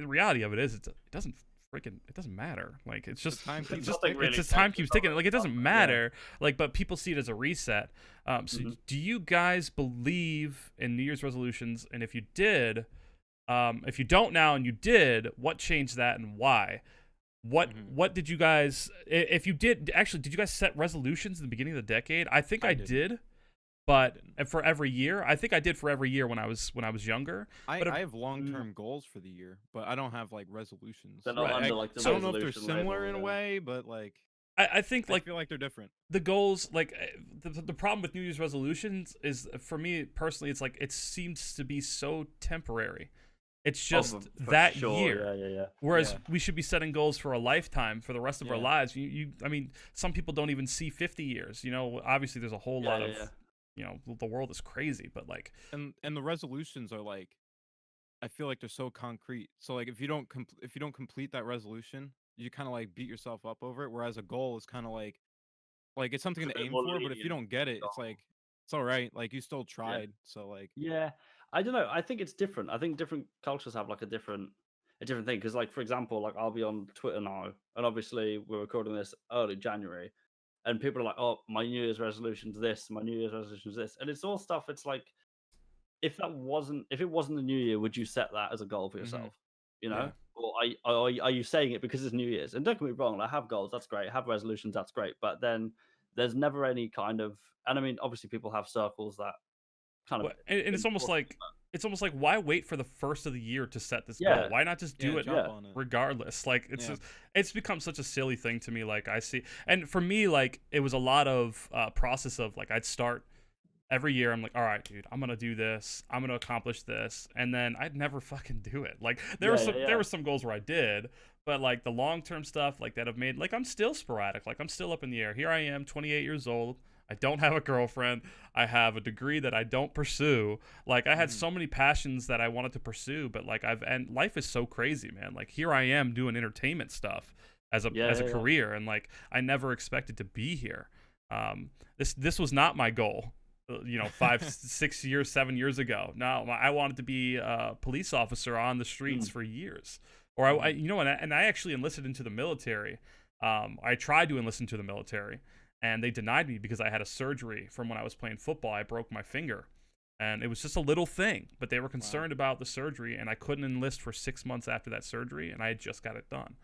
reality of it is it doesn't matter. Like it's just time keeps it's just time keeps ticking. Like it doesn't matter. Like, but people see it as a reset. So do you guys believe in New Year's resolutions? And if you did, if you don't now and you did, what changed that and why? What did you guys? If you did you guys set resolutions in the beginning of the decade? I think I did. But for every year, I think I did for every year when I was younger. I have long-term goals for the year, but I don't have like resolutions. They're not Right. under, like, the I don't know if they're resolution similar label, in a yeah. way, but like I think I like feel like they're different. the goals, like the problem with New Year's resolutions is, for me personally, it's like it seems to be so temporary. It's just for that sure. year. Yeah. Whereas Yeah. we should be setting goals for a lifetime, for the rest of our Yeah. lives. I mean, some people don't even see 50 years. You know, obviously there's a whole lot of, you know, the world is crazy, but like, And the resolutions are like, I feel like they're so concrete. So like if you don't complete that resolution, you kind of like beat yourself up over it. Whereas a goal is kind of like it's something It's a to bit aim more for. But if you lenient don't get it, it's goal. like it's all right. Like you still tried. So like Yeah, I don't know. I think it's different. I think different cultures have like a different thing. Because, like, for example, like I'll be on Twitter now, and obviously we're recording this early January, and people are like, "Oh, my New Year's resolution's this. My New Year's resolution's this," and it's all stuff. It's like, if it wasn't the New Year, would you set that as a goal for yourself? You know, Yeah. or are you saying it because it's New Year's? And don't get me wrong, I have goals. That's great. Have resolutions. That's great. But then there's never any kind of, and I mean, obviously people have circles that kind of and it's almost enforce like why wait for the first of the year to set this Yeah. goal? Why not just do it jump on it. regardless? Like it's Yeah. it's become such a silly thing to me. Like I see, and for me, like it was a lot of process of like I'd start every year. I'm like, all right, dude, I'm gonna do this. I'm gonna accomplish this, and then I'd never fucking do it. Like there were some goals where I did, but like the long term stuff like that I've made, like I'm still sporadic. Like I'm still up in the air. Here I am, 28 years old. I don't have a girlfriend. I have a degree that I don't pursue. Like I had so many passions that I wanted to pursue, but like and life is so crazy, man. Like here I am doing entertainment stuff as a career, and like I never expected to be here. This was not my goal. You know, 5, 6 years, 7 years ago. No, I wanted to be a police officer on the streets for years. Or I you know, and I actually enlisted into the military. I tried to enlist into the military, and they denied me because I had a surgery from when I was playing football. I broke my finger, and it was just a little thing, but they were concerned about the surgery, and I couldn't enlist for 6 months after that surgery, and I had just got it done.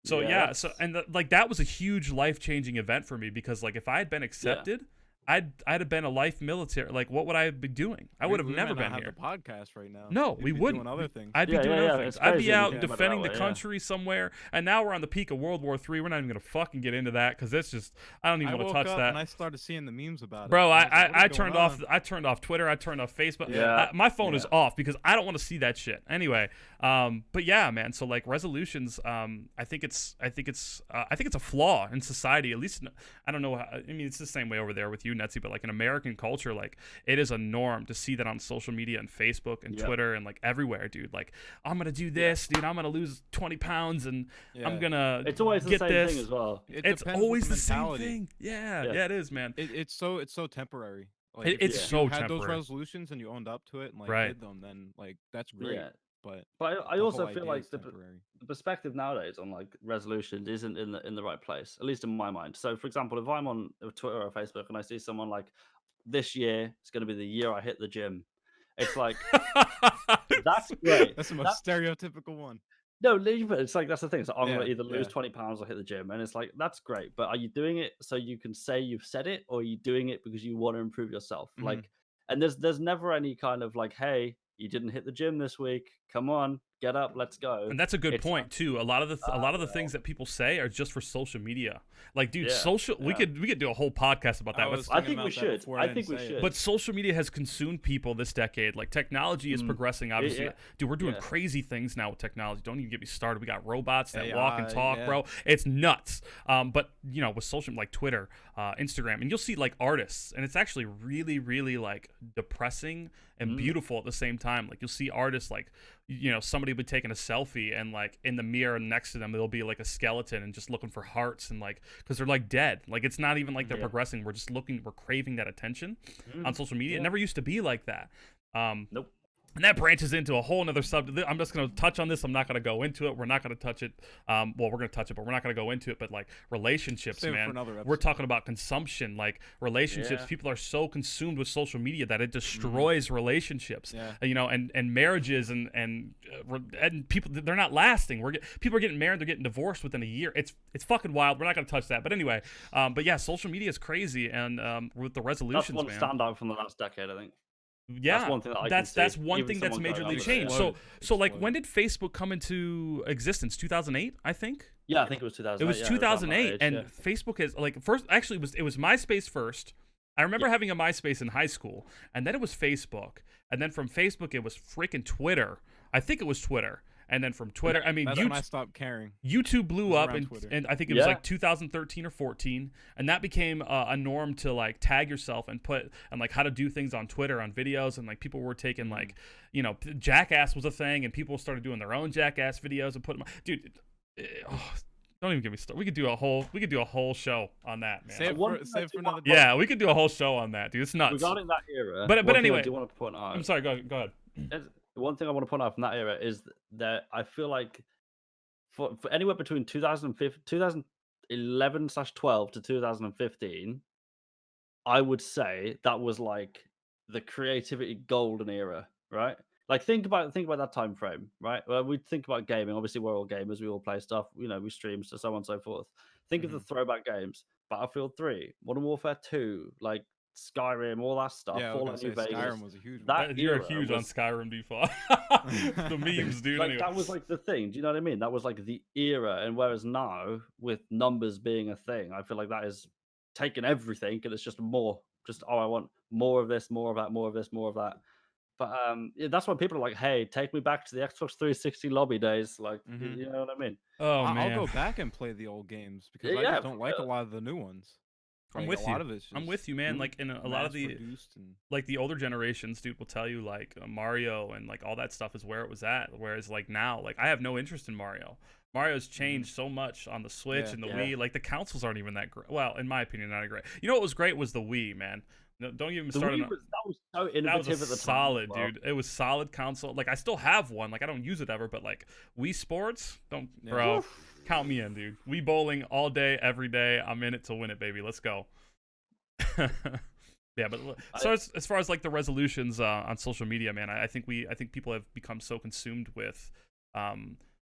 Like that was a huge life-changing event for me, because like if I had been accepted, I'd have been a life military. Like, what would I be doing? I would have never been here. The podcast right now. No, You'd we be wouldn't. doing other things. I'd be doing other things. I'd be out defending the way, country somewhere. And now we're on the peak of World War III. We're not even gonna fucking get into that, because it's just I don't even want to touch that. And I started seeing the memes about it. Bro, I turned turned off Twitter. I turned off Facebook. Yeah. My phone is off because I don't want to see that shit. Anyway, but yeah, man. So like resolutions, I think it's a flaw in society. At least I don't know. I mean, it's the same way over there with you, Netsy. But like in American culture, like it is a norm to see that on social media and Facebook and Twitter and like everywhere, dude. Like I'm gonna do this, dude. I'm gonna lose 20 pounds and I'm gonna. It's always the get same this. thing as well. It's always the same thing. Yeah, it is, man. It's so temporary. Like, it's so you had temporary. those resolutions and you owned up to it and like did them, then like that's great. Yeah. But I also whole feel idea like is temporary. the perspective nowadays on like resolutions isn't in the right place, at least in my mind. So, for example, if I'm on Twitter or Facebook and I see someone like, this year is going to be the year I hit the gym, it's like that's great. That's the most stereotypical one. No, but it's like that's the thing. So I'm gonna either lose yeah. 20 pounds or hit the gym, and it's like that's great. But are you doing it so you can say you've said it, or are you doing it because you want to improve yourself? Like, and there's never any kind of like, hey, you didn't hit the gym this week. Come on, get up, let's go. And that's a good It's point like, too. A lot of the things that people say are just for social media. Like, dude, we could do a whole podcast about that. was I thinking think we about that should. before I didn't think we say it. should. But social media has consumed people this decade. Like, technology is progressing, obviously. yeah. Dude, we're doing Yeah. crazy things now with technology. Don't even get me started. We got robots that AI, walk and talk, yeah. bro. It's nuts. But you know, with social, like Twitter, Instagram, and you'll see like artists, and it's actually really, really like depressing and beautiful at the same time. Like, you'll see artists like, you know, somebody will be taking a selfie, and like in the mirror next to them there'll be like a skeleton and just looking for hearts, and like, because they're like dead. Like, it's not even like they're progressing. We're just we're craving that attention on social media. It never used to be like that. Nope. And that branches into a whole other subject. I'm just going to touch on this. I'm not going to go into it. We're not going to touch it. Well, we're going to touch it, but we're not going to go into it. But like relationships, Save it for man, another we're episode. talking about consumption, like relationships. Yeah. People are so consumed with social media that it destroys relationships. Yeah. You know, and marriages and people, they're not lasting. People are getting married, they're getting divorced within a year. It's fucking wild. We're not going to touch that. But anyway, but yeah, social media is crazy, and with the resolutions, That's one man. standout from the last decade, I think. Yeah, That's one thing that I that's can see. one Even thing that's someone going majorly on changed. Exploded. So like, when did Facebook come into existence? 2008, I think. Yeah, I think it was 2008. It was yeah, 2008, around that and age, Facebook is like first. Actually, it was MySpace first. I remember having a MySpace in high school, and then it was Facebook, and then from Facebook it was freaking Twitter. I think it was Twitter. And then from Twitter, I mean, That's when I stopped caring. YouTube blew was up, around Twitter. and I think it was Yeah. like 2013 or 14, and that became a norm to like tag yourself and put and like how to do things on Twitter on videos, and like people were taking like, you know, Jackass was a thing, and people started doing their own Jackass videos and putting them. Dude, don't even get me started. We could do a whole show on that, man. Save One for another. Yeah, we could do a whole show on that, dude. It's nuts. Regarding that era, But one thing anyway, I do want to point out. I'm sorry. Go ahead. One thing I want to point out from that era is that I feel like for anywhere between 2011/12 to 2015, I would say that was like the creativity golden era, right? Like think about that time frame, right? Well, we think about gaming. Obviously, we're all gamers. We all play stuff. You know, we stream, so on and so forth. Think of the throwback games: Battlefield 3, Modern Warfare 2, like Skyrim, all that stuff. Yeah, I was Fallout gonna New say Vegas. Skyrim was a huge one. That You're era huge on was- Skyrim default. The memes, dude. Like Anyway. that was like the thing. Do you know what I mean? That was like the era. And whereas now, with numbers being a thing, I feel like that is taking everything and it's just more. Just I want more of this, more of that, more of this, more of that. But yeah, that's why people are like, "Hey, take me back to the Xbox 360 lobby days." Like, you know what I mean? Oh man, I'll go back and play the old games because I Yeah, just don't like a for lot of the new ones. I'm Like, with a you. lot of it's I'm just with you, man. Like in a lot of the mass-produced and- like the older generations, dude, will tell you like Mario and like all that stuff is where it was at. Whereas like now, like I have no interest in Mario. Mario's changed so much on the Switch Yeah. and the Yeah. Wii. Like the consoles aren't even that great. Well, in my opinion, not great. You know what was great was the Wii, man. No, don't even The start. Wii was, that was so That innovative was a at the time. solid, as well. dude. It was solid console. Like I still have one. Like I don't use it ever, but like Wii Sports, don't, Yeah. bro. Count me in, dude. Wii bowling all day, every day. I'm in it to win it, baby. Let's go. Yeah, but so as far as like the resolutions on social media, man, I think people have become so consumed with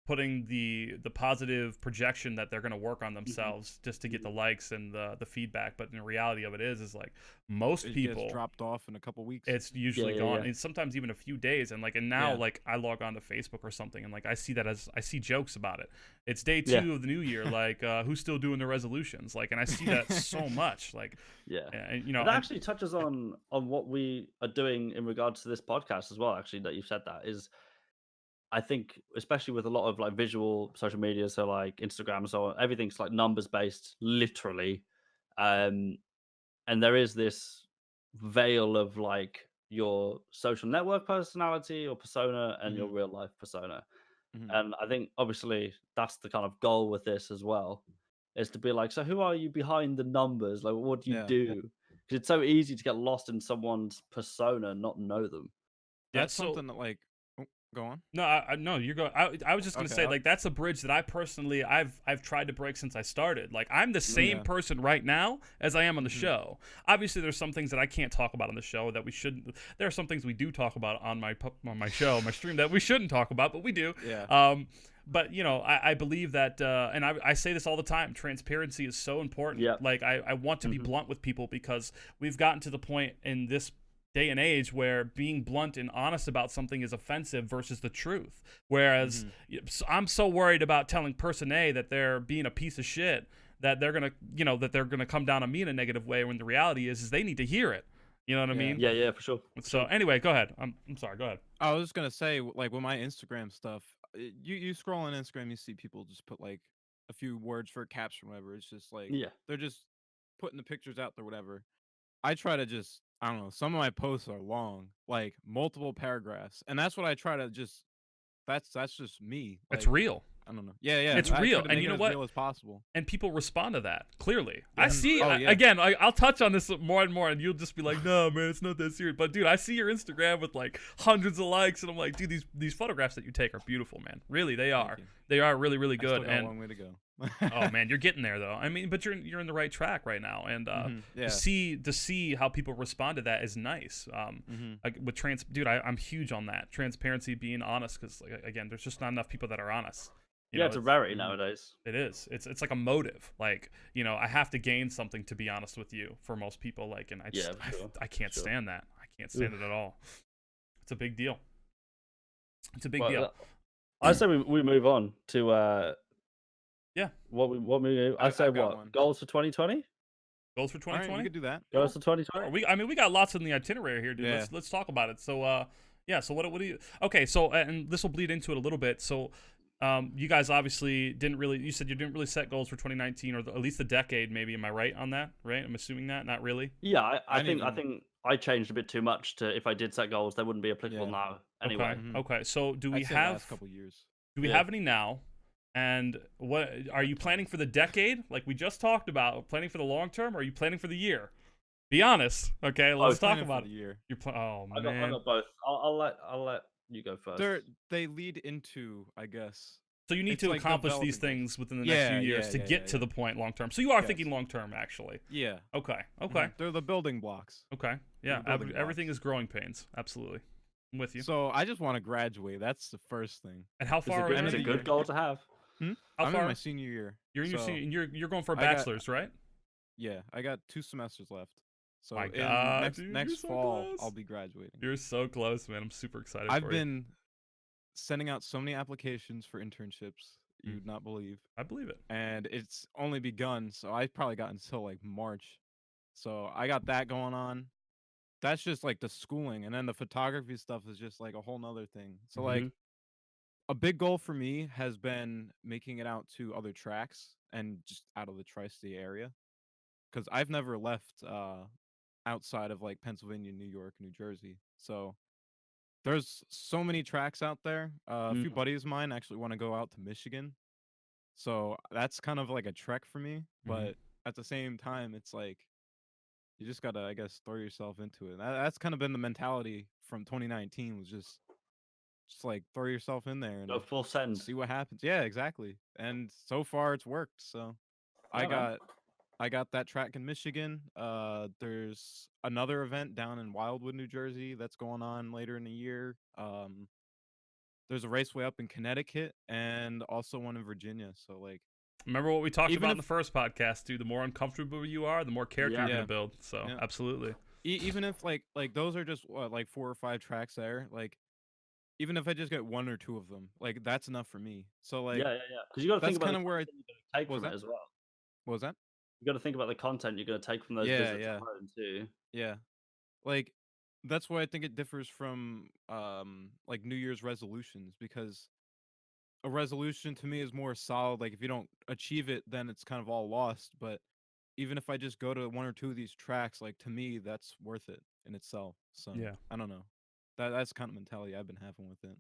putting the positive projection that they're going to work on themselves just to get the likes and the feedback. But the reality of it is like most it people gets dropped off in a couple weeks. it's usually yeah, gone, yeah. and sometimes even a few days. And like, and now Yeah. like I log on to Facebook or something, and like I see that as I see jokes about it. It's day 2 Yeah. of the new year, like who's still doing the resolutions? Like, and I see that so much. Like, Yeah. and, you know, That actually touches on what we are doing in regards to this podcast as well. Actually, that you've said that is, I think, especially with a lot of like visual social media, so like Instagram and so on, everything's like numbers based, literally. And there is this veil of like your social network personality or persona and your real life persona. Mhm. And I think obviously that's the kind of goal with this as well, is to be like, so who are you behind the numbers? Like, what do you Yeah. do? Because it's so easy to get lost in someone's persona and not know them. That's so- something that like. Oh, go on. No, no, you're going. I was just gonna Okay, say I'll- like that's a bridge that I personally I've tried to break since I started. Like I'm the same Yeah. person right now as I am on the show. Obviously, there's some things that I can't talk about on the show that we shouldn't. There are some things we do talk about on my show, my stream that we shouldn't talk about, but we do. Yeah. But you know, I believe that, and I say this all the time. Transparency is so important. Yep. Like I want to be blunt with people because we've gotten to the point in this day and age where being blunt and honest about something is offensive versus the truth. Whereas I'm so worried about telling person A that they're being a piece of shit that they're gonna, that they're gonna come down on me in a negative way, when the reality is they need to hear it. You know what I mean? Yeah, for sure. So anyway, go ahead. I'm sorry. Go ahead. I was just gonna say, like, with my Instagram stuff, you scroll on Instagram, you see people just put like a few words for a caption, or whatever. It's just like Yeah. they're just putting the pictures out there, whatever. I try to just, I don't know. Some of my posts are long, like multiple paragraphs, and that's what I try to just. That's just me. It's Like, real. I don't know. Yeah. It's I try real, to and make you it know as what? real as possible. And people respond to that clearly. Yeah. I see. Oh, yeah. Again, I'll touch on this more and more, and you'll just be like, "No, man, it's not that serious." But dude, I see your Instagram with like hundreds of likes, and I'm like, dude, these photographs that you take are beautiful, man. Really, they are. you. They are really, really I still good. got a And long way to go. oh man, you're getting there though. I mean, but you're in the right track right now, and Yeah. to see how people respond to that is nice. Like with dude, I'm huge on that transparency, being honest, because like, again, there's just not enough people that are honest. You know, It's a rarity nowadays. It is. It's like a motive. Like, I have to gain something to be honest with you for most people. Like, and I just I can't stand that. I can't stand it at all. It's a big deal. It's a big deal. I say we move on to yeah. What we I say what goals for 2020? Goals for 2020? Right, you could do that. Goals for 2020? We got lots in the itinerary here, dude. Yeah. Let's talk about it. So so what do you? Okay, so and this will bleed into it a little bit. So you guys obviously you said you didn't really set goals for 2019, or at least the decade, maybe. Am I right on that? Right? I'm assuming that. Not really. Yeah, I think I changed a bit too much to, if I did set goals, they wouldn't be applicable now anyway. Okay. So do we I'd say have last couple years? Do we have any now? And what are you planning for the decade? Like we just talked about, planning for the long term, or are you planning for the year? Be honest. Okay, let's talk about the year. Oh man, I got both. I'll let you go first. They lead into, I guess. So you need It's to like accomplish these developing things within the next few years to get to the point long term. So you are thinking long term, actually. Yeah. Okay. They're the building blocks. Okay. Yeah. building Everything blocks. is growing pains. Absolutely. I'm with you. So I just want to graduate. That's the first thing. And how far? It's a good goal to have. How I'm far? in my senior year. You're in your so senior. You're going for a I got- bachelor's, right? Yeah, I got 2 semesters left. So My in God, next dude, next you're so fall, close. I'll be graduating. You're so close, man. I'm super excited. I've for been sending out so many applications for internships. Mm. You'd not believe. you. I believe it. And it's only begun, so I probably got until like March. So I got that going on. That's just like the schooling, and then the photography stuff is just like a whole nother thing. So like a big goal for me has been making it out to other tracks and just out of the tri-state area, because I've never left outside of like Pennsylvania, New York, New Jersey. So there's so many tracks out there. A few buddies of mine actually want to go out to Michigan. So that's kind of like a trek for me, but at the same time, it's like you just gotta, I guess, throw yourself into it. That's kind of been the mentality from 2019. Was just like throw yourself in there and Go full send. see what happens. Yeah, exactly. And so far, it's worked. So I got that track in Michigan. There's another event down in Wildwood, New Jersey, that's going on later in the year. There's a raceway up in Connecticut and also one in Virginia. So like, remember what we talked Even about in if- the first podcast, dude. The more uncomfortable you are, the more character you're Yeah. gonna build. So Yeah. absolutely. even if like those are just like 4 or 5 tracks there, like even if I just get 1 or 2 of them, like that's enough for me. So like, Yeah. Because you got to think that's about kind the of where I content you're gonna take what was from it that? as well. What was that? You got to think about the content you're going to take from those Yeah, visits yeah. alone too. Yeah. Like that's why I think it differs from like New Year's resolutions, because a resolution to me is more solid. Like if you don't achieve it, then it's kind of all lost. But even if I just go to 1 or 2 of these tracks, like to me, that's worth it in itself. So Yeah. I don't know. That's kind of mentality I've been having with it.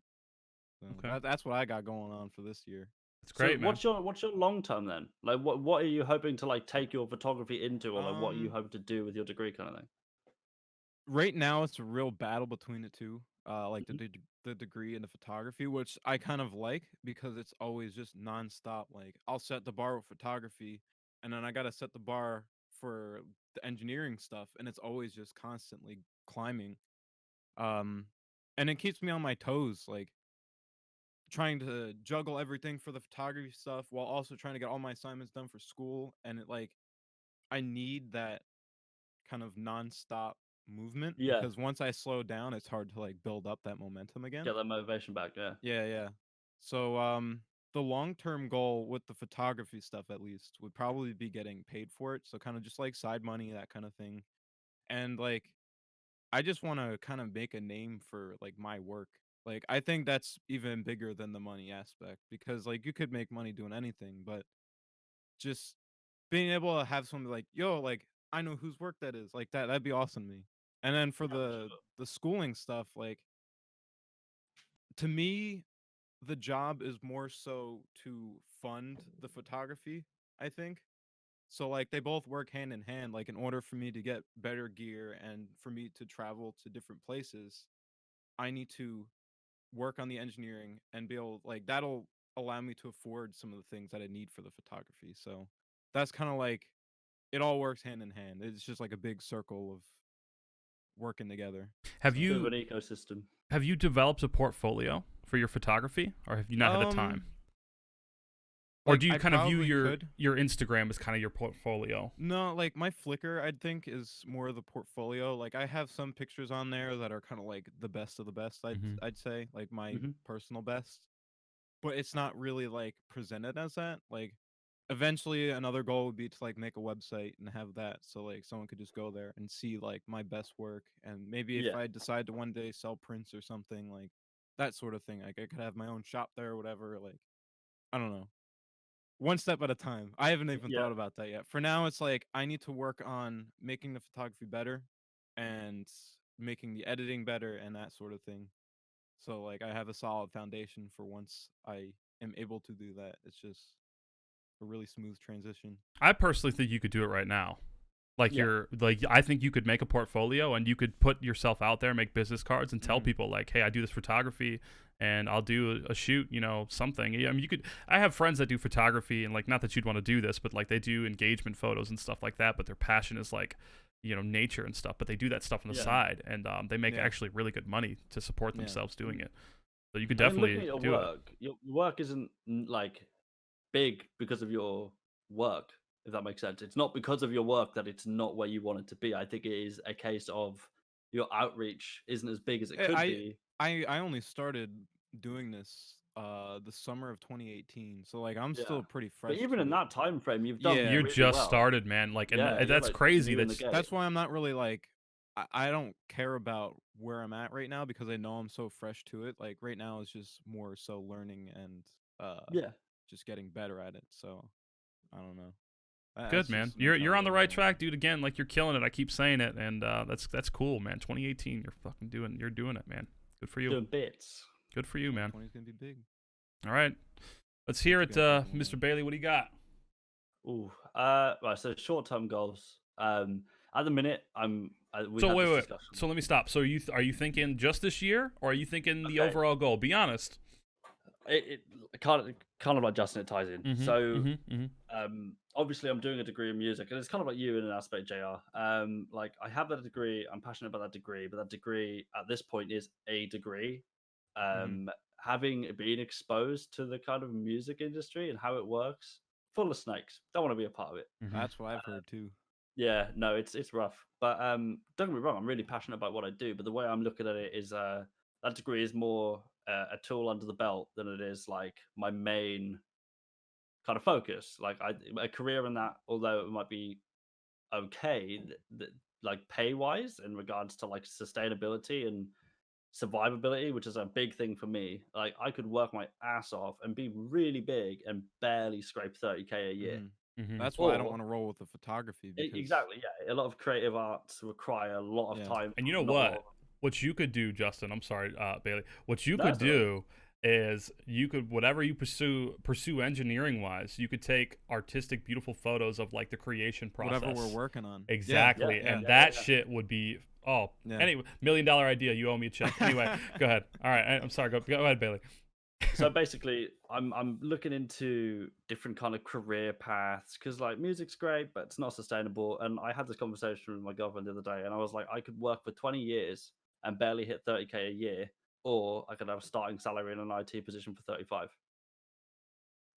So Okay. that's what I got going on for this year. It's great, So man. what's your long term then? Like what are you hoping to like take your photography into, or like what are you Um, hoping to do with your degree kind of thing? Right now, it's a real battle between the two. Like Mhm. the degree and the photography, which I kind of like because it's always just nonstop. Like I'll set the bar with photography, and then I gotta set the bar for the engineering stuff, and it's always just constantly climbing. Um, and it keeps me on my toes, like trying to juggle everything for the photography stuff while also trying to get all my assignments done for school. And it like I need that kind of nonstop movement Yeah. because once I slow down, it's hard to like build up that momentum again. Get that motivation back. Yeah. Yeah. So the long-term goal with the photography stuff at least would probably be getting paid for it. So kind of just like side money, that kind of thing. And like I just want to kind of make a name for like my work. Like I think that's even bigger than the money aspect because like you could make money doing anything, but just being able to have someone like, yo, like I know whose work that is, like that'd be awesome to me. And then for Yeah, for sure. the schooling stuff, like to me, the job is more so to fund the photography, I think. So like they both work hand in hand. Like in order for me to get better gear and for me to travel to different places, I need to work on the engineering and be able like that'll allow me to afford some of the things that I need for the photography. So that's kind of like it all works hand in hand. It's just like a big circle of working together. Have So, Bit of an you ecosystem. have you developed a portfolio for your photography, or have you not had the time? Or like do you I kind of view probably could. your Instagram as kind of your portfolio? No, like my Flickr, I think is more of the portfolio. Like I have some pictures on there that are kind of like the best of the best. Mm-hmm. I'd say like my Hmm. personal best, but it's not really like presented as that. Like eventually, another goal would be to like make a website and have that, so like someone could just go there and see like my best work, and maybe if Yeah. I decide to one day sell prints or something like that sort of thing, like I could have my own shop there or whatever. Like I don't know, one step at a time. I haven't even Yeah. thought about that yet. For now, it's like I need to work on making the photography better and making the editing better and that sort of thing. So like I have a solid foundation for once I am able to do that. It's just a really smooth transition. I personally think you could do it right now. Like Yeah. I think you could make a portfolio and you could put yourself out there, make business cards, and tell Mhm. people like, hey, I do this photography and I'll do a shoot, something. I mean, you could. I have friends that do photography and like, not that you'd want to do this, but like they do engagement photos and stuff like that. But their passion is like, nature and stuff. But they do that stuff on the Yeah. side, and they make Yeah. actually really good money to support Yeah. themselves doing it. So you could I mean, looking definitely at do your it. work, your work isn't like big because of your work, if that makes sense. It's not because of your work that it's not where you want it to be. I think it is a case of your outreach isn't as big as it Eh, could I be. I only started doing this the summer of 2018. So like I'm Yeah. still pretty But fresh even to in it. that time frame, you've done Yeah. You're really just well. started, man. Like, and Yeah, you're that's like crazy. new in the That's game. That's why I'm not really like I don't care about where I'm at right now because I know I'm so fresh to it. Like right now is just more so learning and Yeah. just getting better at it. So I don't know. good, That's man. just the You're on mentality the I right have right track, now. dude. Again, like you're killing it. I keep saying it, and that's cool, man. 2018, you're doing it, man. Good for you. Doing bits. Good for you, man. 2020 is gonna be big. All right, let's What hear you it, got going Mr. on? Bailey. What do you got? Ooh. Right. So short-term goals. At the minute, we So had wait, this wait. discussion. So let me stop. So are you thinking just this year, or are you thinking the Okay. overall goal? Be honest. It kind of like Justin, it ties in. Mm-hmm. So Mm-hmm. Mm-hmm. obviously I'm doing a degree in music, and it's kind of like you in an aspect, JR. Like I have that degree, I'm passionate about that degree, but that degree at this point is a degree. Mhm. Having been exposed to the kind of music industry and how it works, full of snakes. Don't want to be a part of it. Mm-hmm. That's what I've heard too. Yeah, no, it's rough. But don't get me wrong, I'm really passionate about what I do. But the way I'm looking at it is that degree is more a tool under the belt than it is like my main kind of focus. Like a career in that, although it might be okay, like pay wise in regards to like sustainability and survivability, which is a big thing for me. Like I could work my ass off and be really big and barely scrape 30K a year. Mhm. Mm-hmm. That's why I don't Or want to roll with the photography because exactly, yeah. A lot of creative arts require a lot of yeah. time, And you know not a lot what? of. What you could do, Justin, I'm sorry, Bailey. What you No, could that's all right. do is you could whatever you pursue engineering wise, you could take artistic, beautiful photos of like the creation process. Whatever we're working on. Exactly. Yeah. And Yeah, that yeah. shit would be Yeah. anyway, $1 million idea. You owe me a check. Anyway, go ahead. All right. I'm sorry. Go ahead, Bailey. So basically, I'm looking into different kind of career paths because like music's great, but it's not sustainable. And I had this conversation with my girlfriend the other day, and I was like, I could work for 20 years and barely hit 30K a year, or I could have a starting salary in an IT position for 35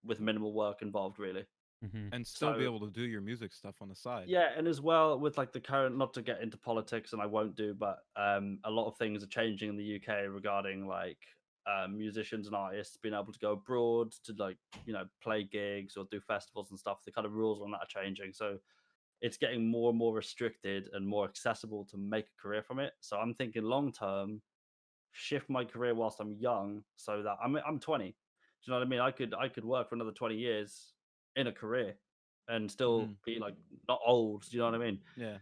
with minimal work involved, really. and still be So able to do your music stuff on the side. yeah, and as well with like the current, not to get into politics, and I won't do, but a lot of things are changing in the UK regarding like musicians and artists being able to go abroad to like play gigs or do festivals and stuff. The kind of rules on that are changing, so it's getting more and more restricted and more accessible to make a career from it. So I'm thinking long term, shift my career whilst I'm young, so that I'm 20. Do you know what I mean? I could work for another 20 years in a career and still be like not old. Do you know what I mean? Yeah.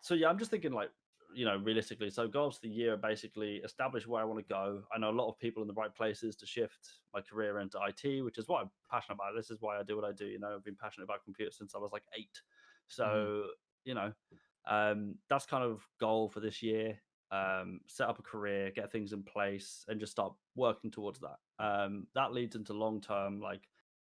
So yeah, I'm just thinking like, realistically. So goals for the year are basically establish where I want to go. I know a lot of people in the right places to shift my career into IT, which is what I'm passionate about. This is why I do what I do. I've been passionate about computers since I was like 8. So, you know, that's kind of goal for this year. Set up a career, get things in place, and just start working towards that. That leads into long term, like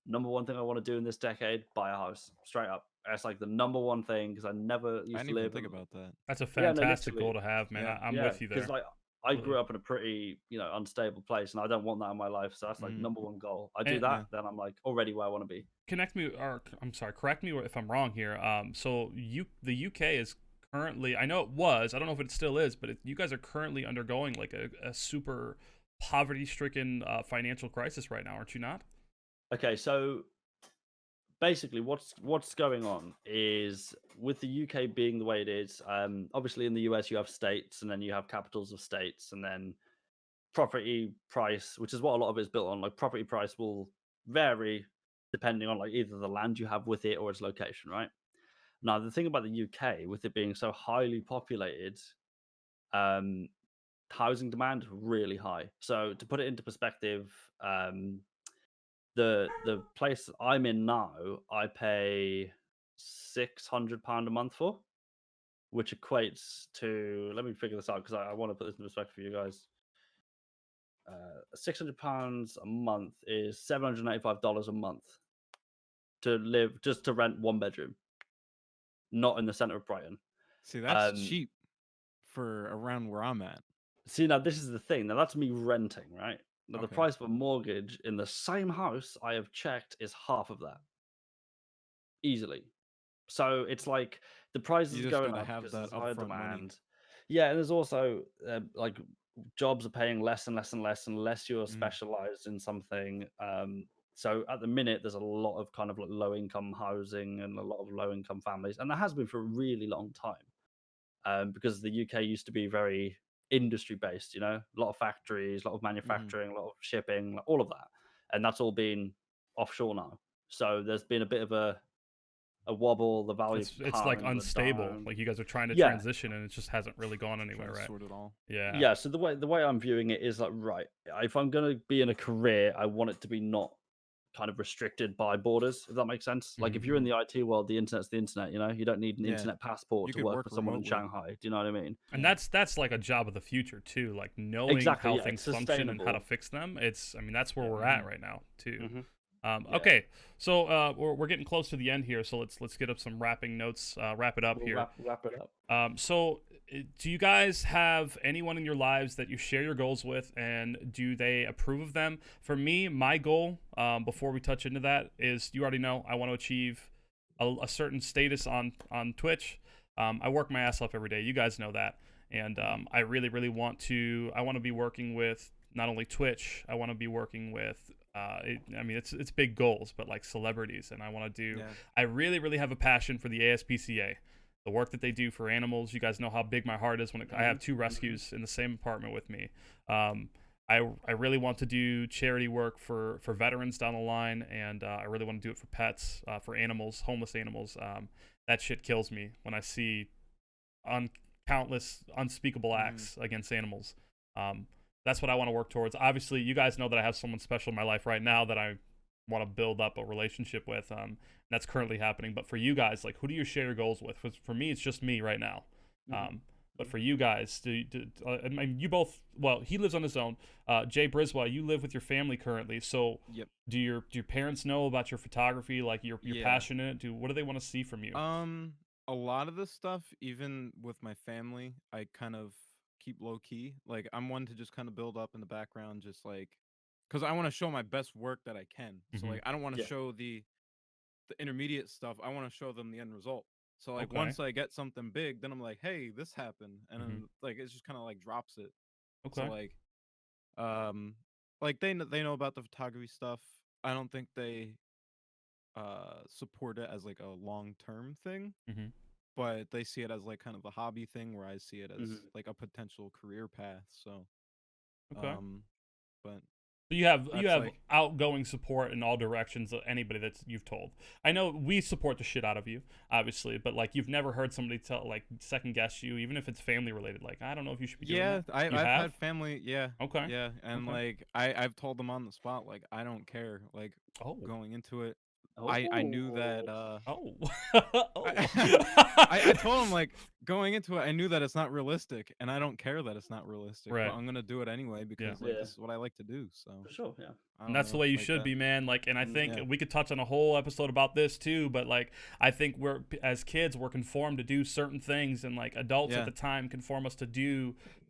number one thing I want to do in this decade, buy a house. Straight up. That's like the number one thing because I never I used didn't to even live. think about that. That's a Yeah, no, fantastic literally. goal to have, man. Yeah. I'm Yeah, with you because there. like I grew up in a pretty, unstable place, and I don't want that in my life. So that's like number one goal. I do And- that, then I'm like already where I want to be. Correct me if I'm wrong here. So the UK is currently, I know it was, I don't know if it still is, but you guys are currently undergoing like a super poverty-stricken financial crisis right now, aren't you not? Okay, so basically what's going on is with the UK being the way it is, obviously in the US you have states and then you have capitals of states and then property price, which is what a lot of it is built on, like property price will vary depending on like either the land you have with it or its location, right? Now the thing about the UK with it being so highly populated, um housing demand is really high. So to put it into perspective, the place I'm in now, I pay £600 a month for, which equates to, let me figure this out because I want to put this in perspective for you guys. £600 a month is $785 a month to live, just to rent one bedroom, not in the center of Brighton. See, that's cheap for around where I'm at. See, now this is the thing. Now that's me renting, right? Now the Okay. price of a mortgage in the same house I have checked is half of that, easily. So it's like the price You is just going gotta up have because that there's higher upfront money. demand. Yeah, and there's also like jobs are paying less and less and less unless you're specialized in something. So at the minute, there's a lot of kind of like low income housing and a lot of low income families, and there has been for a really long time. Because the UK used to be very industry based, a lot of factories, a lot of manufacturing, a lot of shipping, like all of that, and that's all been offshore now. So there's been a bit of a wobble. The value of It's like pound went unstable. down. Like you guys are trying to Yeah. transition and it just hasn't really gone anywhere, Trying to right? sort it all. Yeah. Yeah. So the way I'm viewing it is like, right, if I'm gonna be in a career, I want it to be not kind of restricted by borders, if that makes sense. Like if you're in the IT world, the internet's the internet. You don't need an Yeah. internet passport You to could work work for someone in remotely. Shanghai. Do you know what I mean? And Yeah. that's like a job of the future too, like knowing Exactly, how yeah, things it's function and how to sustainable. fix them. That's where we're at right now too. Mhm. Okay, so we're getting close to the end here, so let's get up some wrapping notes. Wrap it up We'll here. wrap it up. So do you guys have anyone in your lives that you share your goals with, and do they approve of them? For me, my goal, before we touch into that, is, you already know, I want to achieve a certain status on Twitch. I work my ass off every day. You guys know that, and I really, really want to. I want to be working with not only Twitch. I want to be working with. It's big goals, but like celebrities, and I want to do. Yeah. I really, really have a passion for the ASPCA, the work that they do for animals. You guys know how big my heart is when I have 2 rescues in the same apartment with me. I really want to do charity work for veterans down the line, and I really want to do it for pets, for animals, homeless animals. That shit kills me when I see countless unspeakable acts against animals. That's what I want to work towards. Obviously, you guys know that I have someone special in my life right now that I want to build up a relationship with. That's currently happening. But for you guys, like, who do you share your goals with? For me, it's just me right now. But for you guys, you both, well, he lives on his own. Jay Briswell, you live with your family currently. So Yep. do your parents know about your photography, like your Yeah. passion in it? What do they want to see from you? A lot of the stuff, even with my family, I kind of keep low key. Like I'm one to just kind of build up in the background, just like because I want to show my best work that I can. So like I don't want to Yeah. show the the intermediate stuff, I want to show them the end result. So like Okay. once I get something big, then I'm like, hey, this happened, and then like it's just kind of like drops it. So Okay. like they know about the photography stuff. I don't think they support it as like a long-term thing, Mm-hmm. but they see it as like kind of a hobby thing where I see it as Mhm. like a potential career path. So Okay. but So you have that's like outgoing support in all directions of anybody that you've told. I know we support the shit out of you, obviously, but like you've never heard somebody tell like second guess you, even if it's family related. Like I don't know if you should be doing yeah, that. I've You have? had family, yeah, Okay. yeah, and Okay. like I've told them on the spot, like I don't care, like Oh. going into it, I knew that Oh. I told him like going into it, I knew that it's not realistic, and I don't care that it's not realistic, Right. but I'm gonna do it anyway because like Yeah. this is what I like to do. So For sure, yeah. I And don't that's the know, way you like should that. be, man. Like, and I think Yeah. we could touch on a whole episode about this too. But like, I think we're as kids, we're conformed to do certain things, and like adults Yeah. at the time conform us to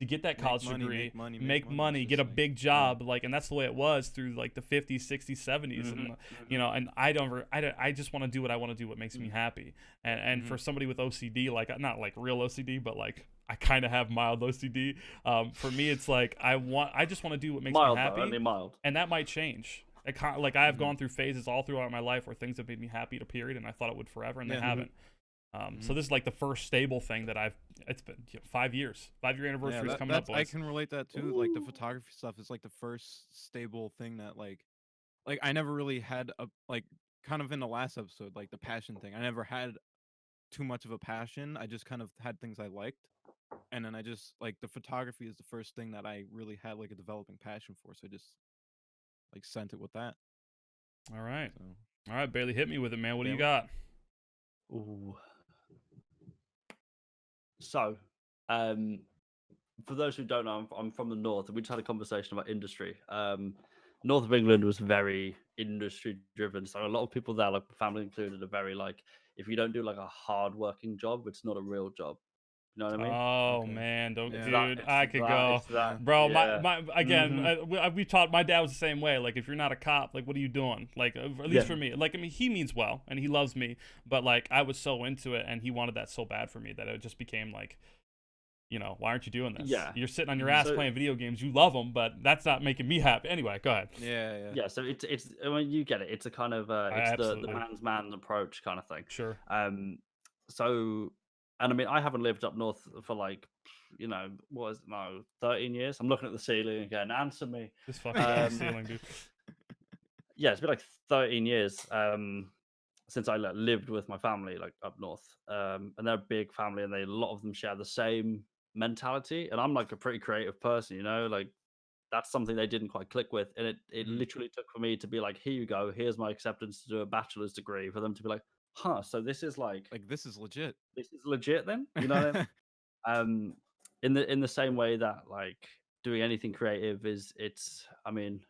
get that college degree, make money. It's get a just like, big job. Like, and that's the way it was through like the 50s, 60s, 70s, and you know. And I just want to do what I want to do, what makes me happy. And for somebody with OCD, like not like real OCD, but like I kind of have mild OCD. For me, it's like I just want to do what makes Mild, me happy, though, only mild. and that might change. Like I have gone through phases all throughout my life where things have made me happy at a period, and I thought it would forever, and they haven't. So this is like the first stable thing that it's been 5 years. 5-year anniversary is coming up, boys. I can relate that too. Like the photography stuff is like the first stable thing that like I never really had a like kind of in the last episode, like the passion thing. I never had too much of a passion. I just kind of had things I liked. And then I just like the photography is the first thing that I really had like a developing passion for. So I just like sent it with that. All right. So All right, Bailey, hit me with it, man. What do you Bailey? got? Ooh. So, for those who don't know, I'm from the north, and we just had a conversation about industry. North of England was very industry driven, so a lot of people there, like family included, are very like, if you don't do like a hard working job, it's not a real job. You know what I mean? Oh Okay. man, don't, Yeah. dude, It's I could that, go, it's that, bro. yeah. My again, Mhm. we taught. My dad was the same way. Like, if you're not a cop, like, what are you doing? Like, at least Yeah. for me, like, I mean, he means well and he loves me, but like, I was so into it, and he wanted that so bad for me that it just became like, you know, why aren't you doing this? Yeah. You're sitting on your ass So- playing video games. You love them, but that's not making me happy. Anyway, go ahead. yeah. Yeah, so it's I mean, you get it. It's a kind of it's the Absolutely. man's approach kind of thing. Sure. So, and I mean, I haven't lived up north for like, you know, what is it now, 13 years? I'm looking at the ceiling again. Answer me. This fucking ceiling, dude. Yeah, it's been like 13 years since I like, lived with my family like up north. And they're a big family, and a lot of them share the same mentality. And I'm like a pretty creative person, you know, like that's something they didn't quite click with. And it literally took for me to be like, here you go, here's my acceptance to do a bachelor's degree, for them to be like, huh, so this is like this is legit. this is legit then? You know what I mean? In the same way that like doing anything creative I mean,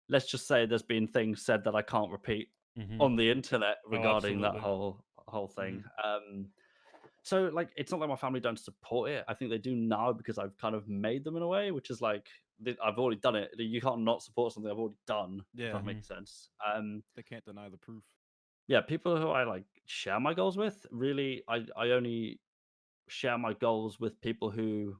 let's just say there's been things said that I can't repeat on the internet regarding that absolutely. whole thing. So like it's not like my family don't support it. I think they do now because I've kind of made them in a way, which is like I've already done it. You can't not support something I've already done. Yeah. If that makes sense. They can't deny the proof. Yeah, people who I like share my goals with, really, I only share my goals with people who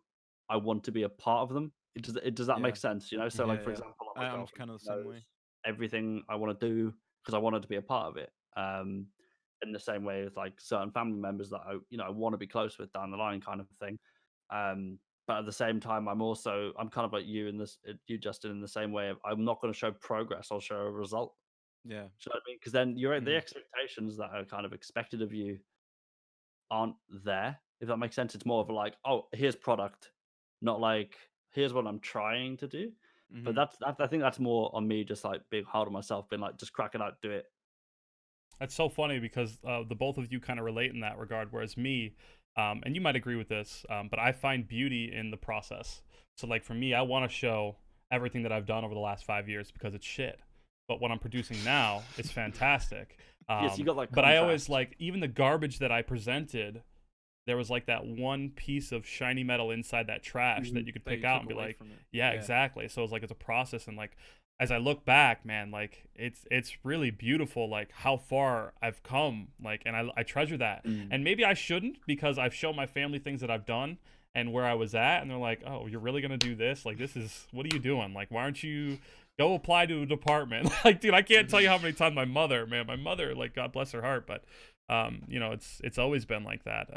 I want to be a part of them. Does that make Yeah. sense? You know, so like for Yeah. example, my I'm girlfriend kind of the same way. knows everything I want to do because I wanted to be a part of it. In the same way as like certain family members that I want to be close with down the line, kind of thing. But at the same time, I'm kind of like you in this, you Justin, in the same way of I'm not going to show progress. I'll show a result. Yeah. Do you know what I mean? Because then the expectations that are kind of expected of you aren't there. If that makes sense, it's more of like, oh, here's product, not like here's what I'm trying to do. But I think that's more on me, just like being hard on myself, being like, just crack it out, do it. That's so funny because the both of you kind of relate in that regard, whereas me, and you might agree with this, but I find beauty in the process. So like for me, I want to show everything that I've done over the last 5 years because it's shit. But what I'm producing now is fantastic. Yes, you got like. But I always like even the garbage that I presented. There was like that one piece of shiny metal inside that trash that you could pick out and be like, yeah, exactly. So it's like it's a process, and like as I look back, man, like it's really beautiful, like how far I've come, like, and I treasure that. And maybe I shouldn't, because I've shown my family things that I've done and where I was at, and they're like, oh, you're really gonna do this? Like, this is, what are you doing? Like, why aren't you go apply to a department? Like, dude, I can't tell you how many times my mother, like, God bless her heart, but you know, it's always been like that.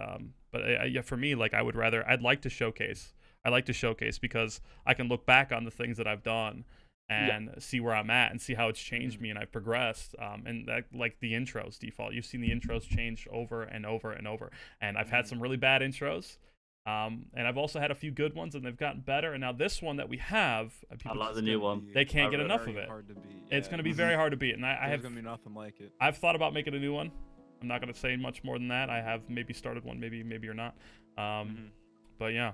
But yeah, for me, like, I'd like to showcase. I like to showcase because I can look back on the things that I've done and see where I'm at and see how it's changed me and I've progressed. And that, like the intros, default, you've seen the intros change over and over and over. And I've had some really bad intros. And I've also had a few good ones, and they've gotten better. And now this one that we have, I like the new one. They can't get enough of it. Hard to beat. It's going to be very hard to beat. And I have gonna be nothing like it. I've thought about making a new one. I'm not going to say much more than that. I have maybe started one, maybe or not. But yeah.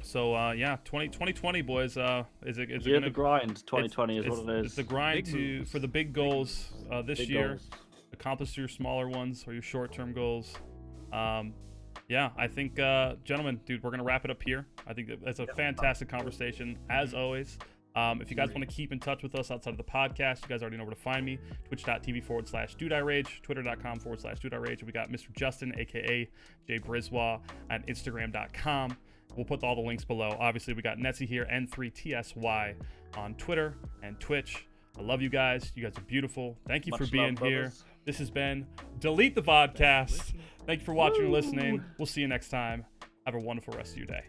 So yeah, 2020, boys. Is it the grind? 2020 is what it is. It's the grind for the big goals this year. Accomplish your smaller ones or your short-term goals. Yeah, I think, gentlemen, dude, we're gonna wrap it up here. I think that's a fantastic conversation as always. If you guys want to keep in touch with us outside of the podcast, you guys already know where to find me. Twitch.tv/DudeiRage, Twitter.com/DudeiRage. We got Mr. Justin, aka Jay Briswa, at Instagram.com. We'll put all the links below. Obviously, we got Netsy here, N3TSY on Twitter and Twitch. I love you guys. You guys are beautiful. Thank you for being here. This has been Delete the VODcast. Thank you for watching and listening. We'll see you next time. Have a wonderful rest of your day.